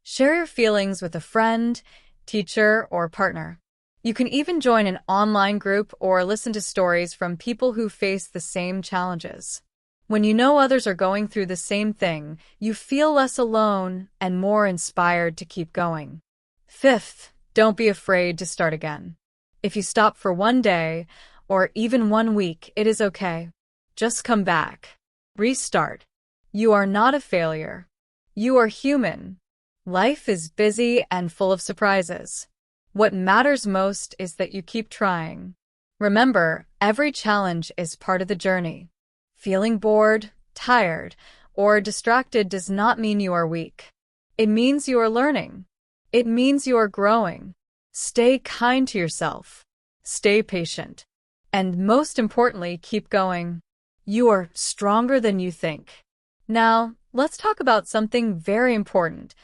Speaker 1: Share your feelings with a friend, teacher, or partner. You can even join an online group or listen to stories from people who face the same challenges. When you know others are going through the same thing, you feel less alone and more inspired to keep going. Fifth, don't be afraid to start again. If you stop for one day or even 1 week, it is okay. Just come back. Restart. You are not a failure. You are human. Life is busy and full of surprises. What matters most is that you keep trying. Remember, every challenge is part of the journey. Feeling bored, tired, or distracted does not mean you are weak. It means you are learning. It means you are growing. Stay kind to yourself. Stay patient. And most importantly, keep going. You are stronger than you think. Now, let's talk about something very important: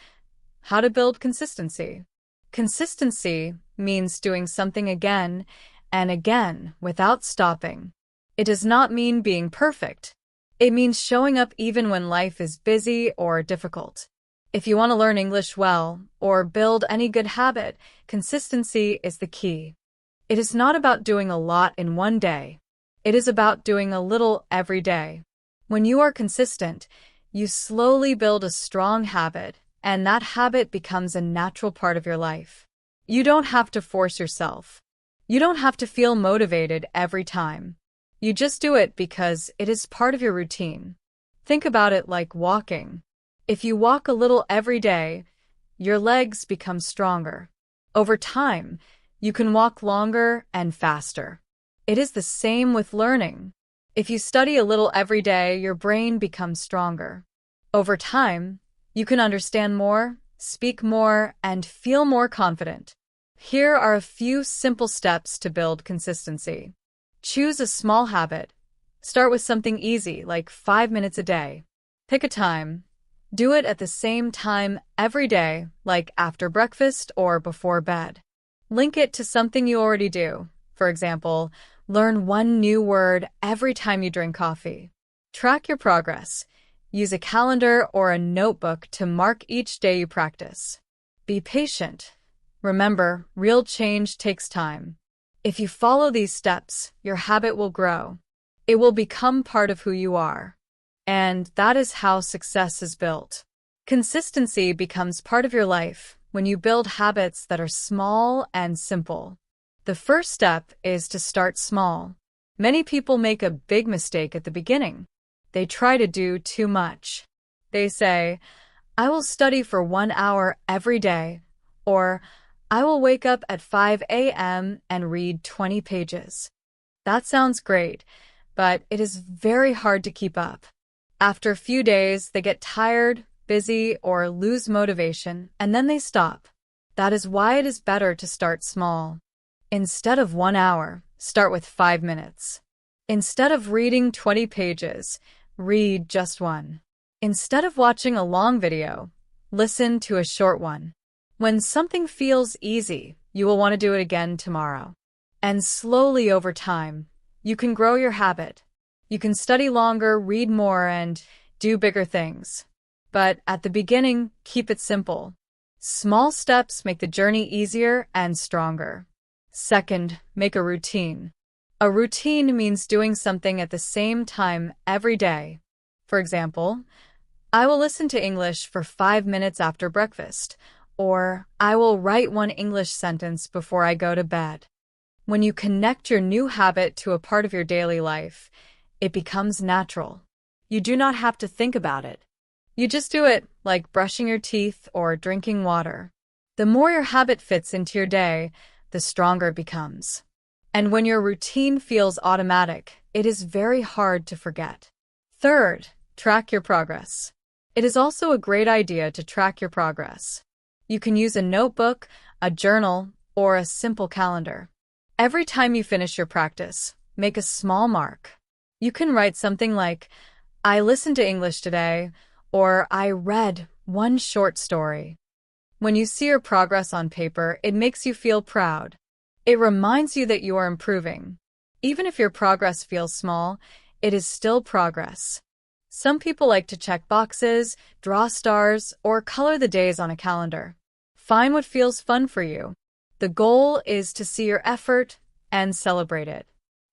Speaker 1: how to build consistency. Consistency means doing something again and again without stopping. It does not mean being perfect. It means showing up even when life is busy or difficult. If you want to learn English well or build any good habit, consistency is the key. It is not about doing a lot in one day. It is about doing a little every day. When you are consistent, you slowly build a strong habit, and that habit becomes a natural part of your life. You don't have to force yourself. You don't have to feel motivated every time. You just do it because it is part of your routine. Think about it like walking. If you walk a little every day, your legs become stronger. Over time, you can walk longer and faster. It is the same with learning. If you study a little every day, your brain becomes stronger. Over time, you can understand more, speak more, and feel more confident. Here are a few simple steps to build consistency. Choose a small habit. Start with something easy, like 5 minutes a day. Pick a time. Do it at the same time every day, like after breakfast or before bed. Link it to something you already do. For example, learn one new word every time you drink coffee. Track your progress. Use a calendar or a notebook to mark each day you practice. Be patient. Remember, real change takes time. If you follow these steps, your habit will grow. It will become part of who you are. And that is how success is built. Consistency becomes part of your life when you build habits that are small and simple. The first step is to start small. Many people make a big mistake at the beginning. They try to do too much. They say, I will study for 1 hour every day, or I will wake up at 5 a.m. and read 20 pages. That sounds great, but it is very hard to keep up. After a few days, they get tired, busy, or lose motivation, and then they stop. That is why it is better to start small. Instead of 1 hour, start with 5 minutes. Instead of reading 20 pages, read just one. Instead of watching a long video, listen to a short one. When something feels easy, you will want to do it again tomorrow. And slowly over time, you can grow your habit. You can study longer, read more, and do bigger things. But at the beginning, keep it simple. Small steps make the journey easier and stronger. Second, make a routine. A routine means doing something at the same time every day. For example, I will listen to English for 5 minutes after breakfast, or I will write one English sentence before I go to bed. When you connect your new habit to a part of your daily life, it becomes natural. You do not have to think about it. You just do it, like brushing your teeth or drinking water. The more your habit fits into your day, the stronger it becomes. And when your routine feels automatic, it is very hard to forget. Third, track your progress. It is also a great idea to track your progress. You can use a notebook, a journal, or a simple calendar. Every time you finish your practice, make a small mark. You can write something like, I listened to English today, or I read one short story. When you see your progress on paper, it makes you feel proud. It reminds you that you are improving. Even if your progress feels small, it is still progress. Some people like to check boxes, draw stars, or color the days on a calendar. Find what feels fun for you. The goal is to see your effort and celebrate it.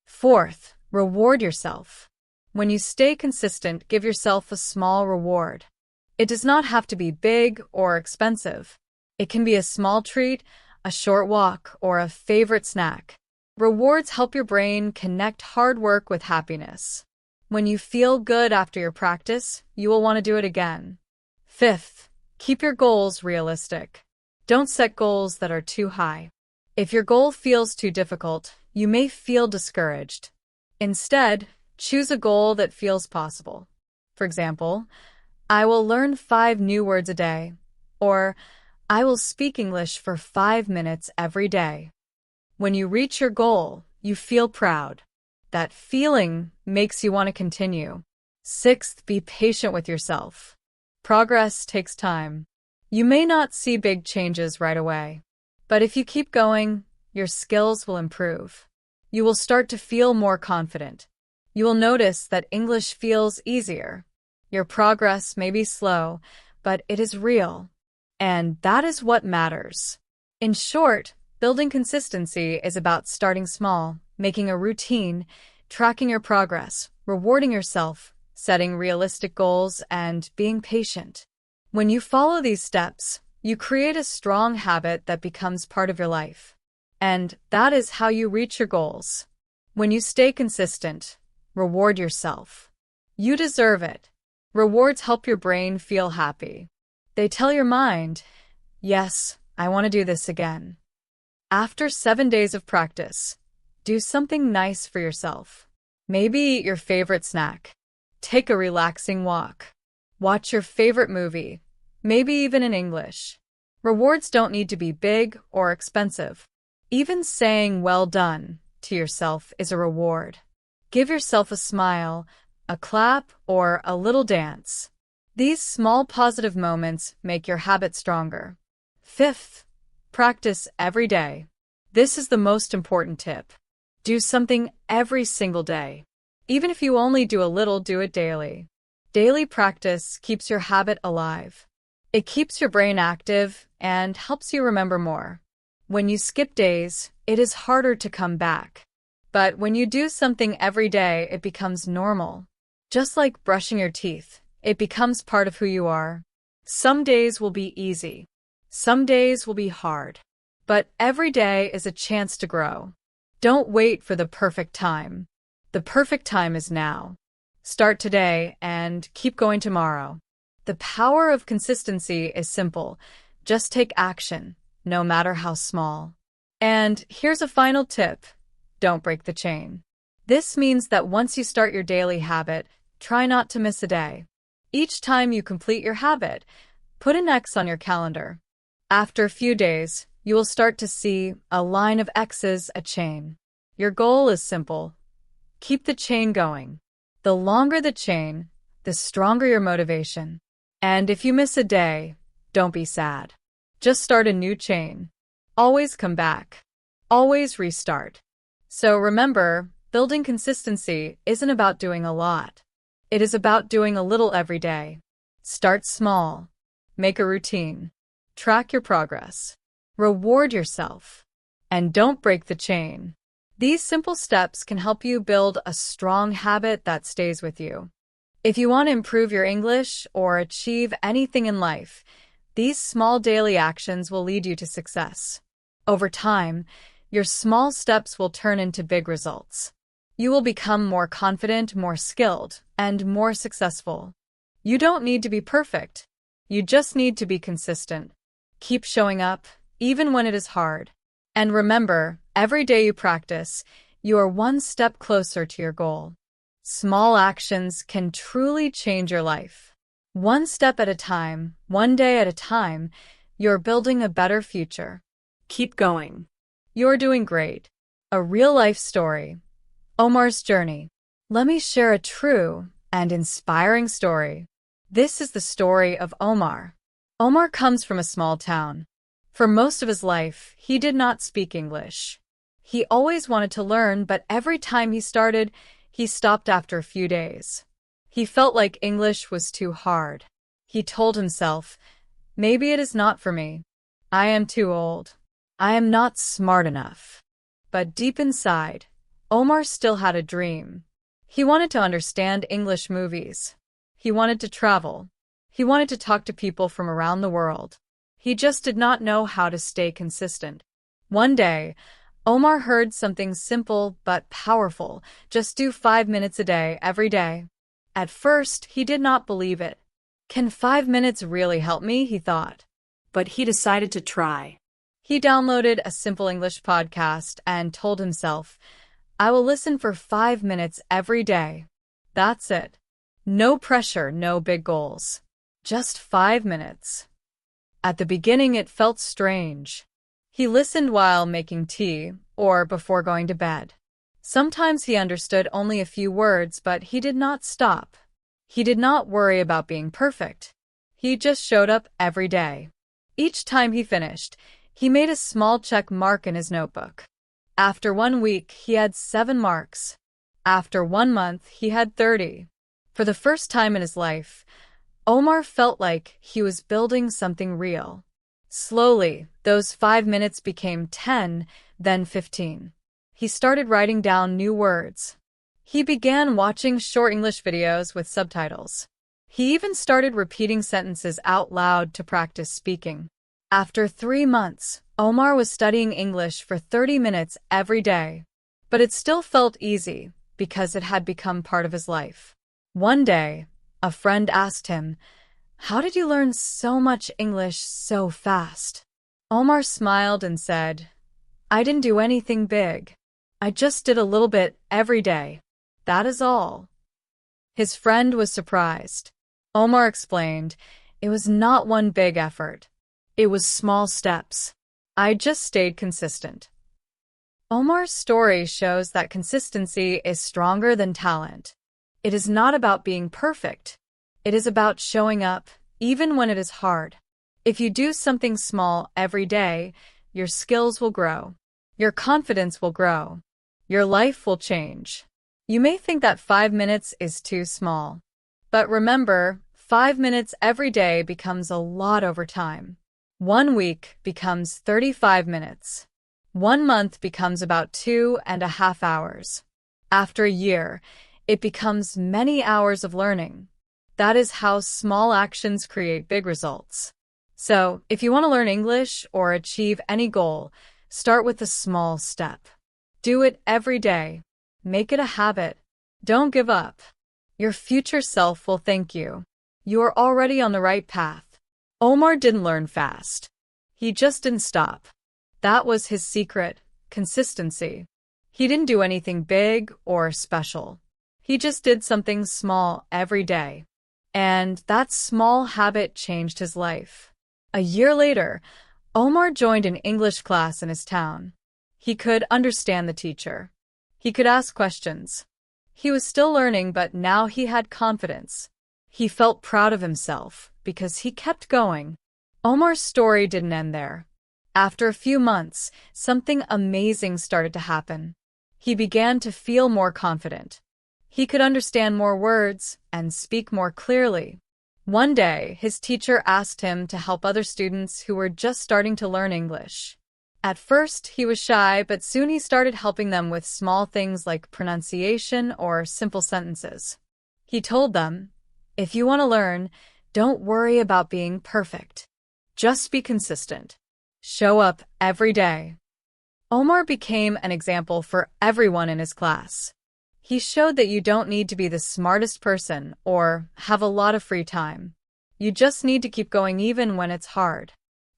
Speaker 1: Fourth, reward yourself. When you stay consistent, give yourself a small reward. It does not have to be big or expensive. It can be a small treat, a short walk, or a favorite snack. Rewards help your brain connect hard work with happiness. When you feel good after your practice, you will want to do it again. Fifth, keep your goals realistic. Don't set goals that are too high. If your goal feels too difficult, you may feel discouraged. Instead, choose a goal that feels possible. For example, I will learn 5 new words a day, or I will speak English for 5 minutes every day. When you reach your goal, you feel proud. That feeling makes you want to continue. Sixth, be patient with yourself. Progress takes time. You may not see big changes right away, but if you keep going, your skills will improve. You will start to feel more confident. You will notice that English feels easier. Your progress may be slow, but it is real. And that is what matters. In short, building consistency is about starting small, making a routine, tracking your progress, rewarding yourself, setting realistic goals, and being patient. When you follow these steps, you create a strong habit that becomes part of your life. And that is how you reach your goals. When you stay consistent, reward yourself. You deserve it. Rewards help your brain feel happy. They tell your mind, yes, I want to do this again. After 7 days of practice, do something nice for yourself. Maybe eat your favorite snack. Take a relaxing walk. Watch your favorite movie, maybe even in English. Rewards don't need to be big or expensive. Even saying well done to yourself is a reward. Give yourself a smile, a clap, or a little dance. These small positive moments make your habit stronger. Fifth, practice every day. This is the most important tip. Do something every single day. Even if you only do a little, do it daily. Daily practice keeps your habit alive. It keeps your brain active and helps you remember more. When you skip days, it is harder to come back. But when you do something every day, it becomes normal. Just like brushing your teeth, it becomes part of who you are. Some days will be easy. Some days will be hard. But every day is a chance to grow. Don't wait for the perfect time. The perfect time is now. Start today and keep going tomorrow. The power of consistency is simple. Just take action, no matter how small. And here's a final tip. Don't break the chain. This means that once you start your daily habit, try not to miss a day. Each time you complete your habit, put an X on your calendar. After a few days, you will start to see a line of X's, a chain. Your goal is simple. Keep the chain going. The longer the chain, the stronger your motivation. And if you miss a day, don't be sad. Just start a new chain. Always come back. Always restart. So remember, building consistency isn't about doing a lot. It is about doing a little every day. Start small. Make a routine. Track your progress. Reward yourself. And don't break the chain. These simple steps can help you build a strong habit that stays with you. If you want to improve your English or achieve anything in life, these small daily actions will lead you to success. Over time, your small steps will turn into big results. You will become more confident, more skilled, and more successful. You don't need to be perfect. You just need to be consistent. Keep showing up, even when it is hard. And remember, every day you practice, you are one step closer to your goal. Small actions can truly change your life. One step at a time, one day at a time, you're building a better future. Keep going. You're doing great. A real-life story. Omar's journey. Let me share a true and inspiring story. This is the story of Omar. Omar comes from a small town. For most of his life, he did not speak English. He always wanted to learn, but every time he started, he stopped after a few days. He felt like English was too hard. He told himself, maybe it is not for me. I am too old. I am not smart enough. But deep inside, Omar still had a dream. He wanted to understand English movies. He wanted to travel. He wanted to talk to people from around the world. He just did not know how to stay consistent. One day, Omar heard something simple but powerful. Just do 5 minutes a day, every day. At first, he did not believe it. Can 5 minutes really help me? He thought. But he decided to try. He downloaded a simple English podcast and told himself, I will listen for 5 minutes every day. That's it. No pressure, no big goals. Just 5 minutes. At the beginning, it felt strange. He listened while making tea or before going to bed. Sometimes he understood only a few words, but he did not stop. He did not worry about being perfect. He just showed up every day. Each time he finished, he made a small check mark in his notebook. After 1 week, he had 7 marks. After 1 month, he had 30. For the first time in his life, Omar felt like he was building something real. Slowly, those 5 minutes became 10, then 15. He started writing down new words. He began watching short English videos with subtitles. He even started repeating sentences out loud to practice speaking. After 3 months, Omar was studying English for 30 minutes every day. But it still felt easy because it had become part of his life. One day, a friend asked him, how did you learn so much English so fast? Omar smiled and said, I didn't do anything big. I just did a little bit every day. That is all. His friend was surprised. Omar explained, it was not one big effort. It was small steps. I just stayed consistent. Omar's story shows that consistency is stronger than talent. It is not about being perfect. It is about showing up, even when it is hard. If you do something small every day, your skills will grow. Your confidence will grow. Your life will change. You may think that 5 minutes is too small. But remember, 5 minutes every day becomes a lot over time. 1 week becomes 35 minutes. 1 month becomes about 2.5 hours. After a year, it becomes many hours of learning. That is how small actions create big results. So, if you want to learn English or achieve any goal, start with a small step. Do it every day. Make it a habit. Don't give up. Your future self will thank you. You are already on the right path. Omar didn't learn fast. He just didn't stop. That was his secret, consistency. He didn't do anything big or special. He just did something small every day. And that small habit changed his life. A year later, Omar joined an English class in his town. He could understand the teacher. He could ask questions. He was still learning, but now he had confidence. He felt proud of himself because he kept going. Omar's story didn't end there. After a few months, something amazing started to happen. He began to feel more confident. He could understand more words and speak more clearly. One day, his teacher asked him to help other students who were just starting to learn English. At first, he was shy, but soon he started helping them with small things like pronunciation or simple sentences. He told them, if you want to learn, don't worry about being perfect. Just be consistent. Show up every day. Omar became an example for everyone in his class. He showed that you don't need to be the smartest person or have a lot of free time. You just need to keep going even when it's hard.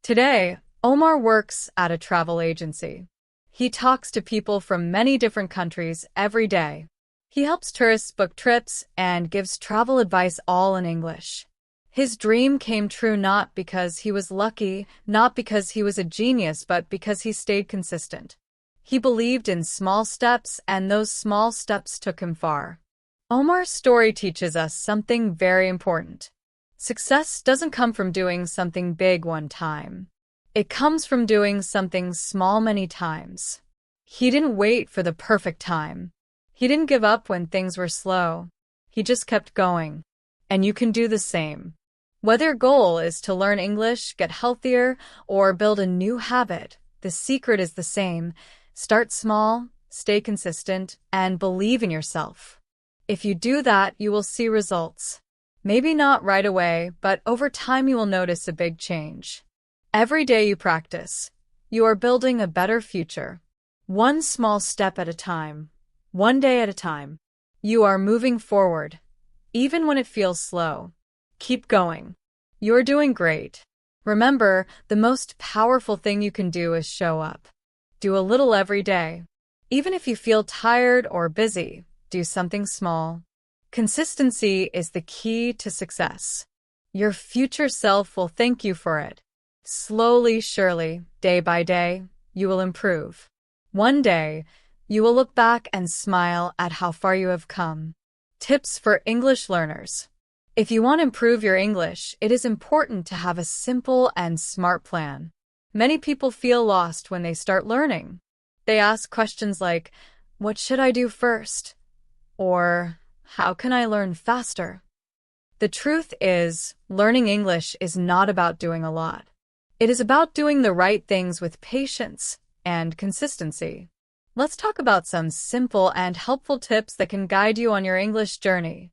Speaker 1: Today, Omar works at a travel agency. He talks to people from many different countries every day. He helps tourists book trips and gives travel advice all in English. His dream came true not because he was lucky, not because he was a genius, but because he stayed consistent. He believed in small steps, and those small steps took him far. Omar's story teaches us something very important. Success doesn't come from doing something big one time. It comes from doing something small many times. He didn't wait for the perfect time. He didn't give up when things were slow. He just kept going. And you can do the same. Whether your goal is to learn English, get healthier, or build a new habit, the secret is the same. Start small, stay consistent, and believe in yourself. If you do that, you will see results. Maybe not right away, but over time you will notice a big change. Every day you practice, you are building a better future. One small step at a time, one day at a time. You are moving forward, even when it feels slow. Keep going. You're doing great. Remember, the most powerful thing you can do is show up. Do a little every day. Even if you feel tired or busy, do something small. Consistency is the key to success. Your future self will thank you for it. Slowly, surely, day by day, you will improve. One day, you will look back and smile at how far you have come. Tips for English learners. If you want to improve your English, it is important to have a simple and smart plan. Many people feel lost when they start learning. They ask questions like, "What should I do first?" Or, "How can I learn faster?" The truth is, learning English is not about doing a lot. It is about doing the right things with patience and consistency. Let's talk about some simple and helpful tips that can guide you on your English journey.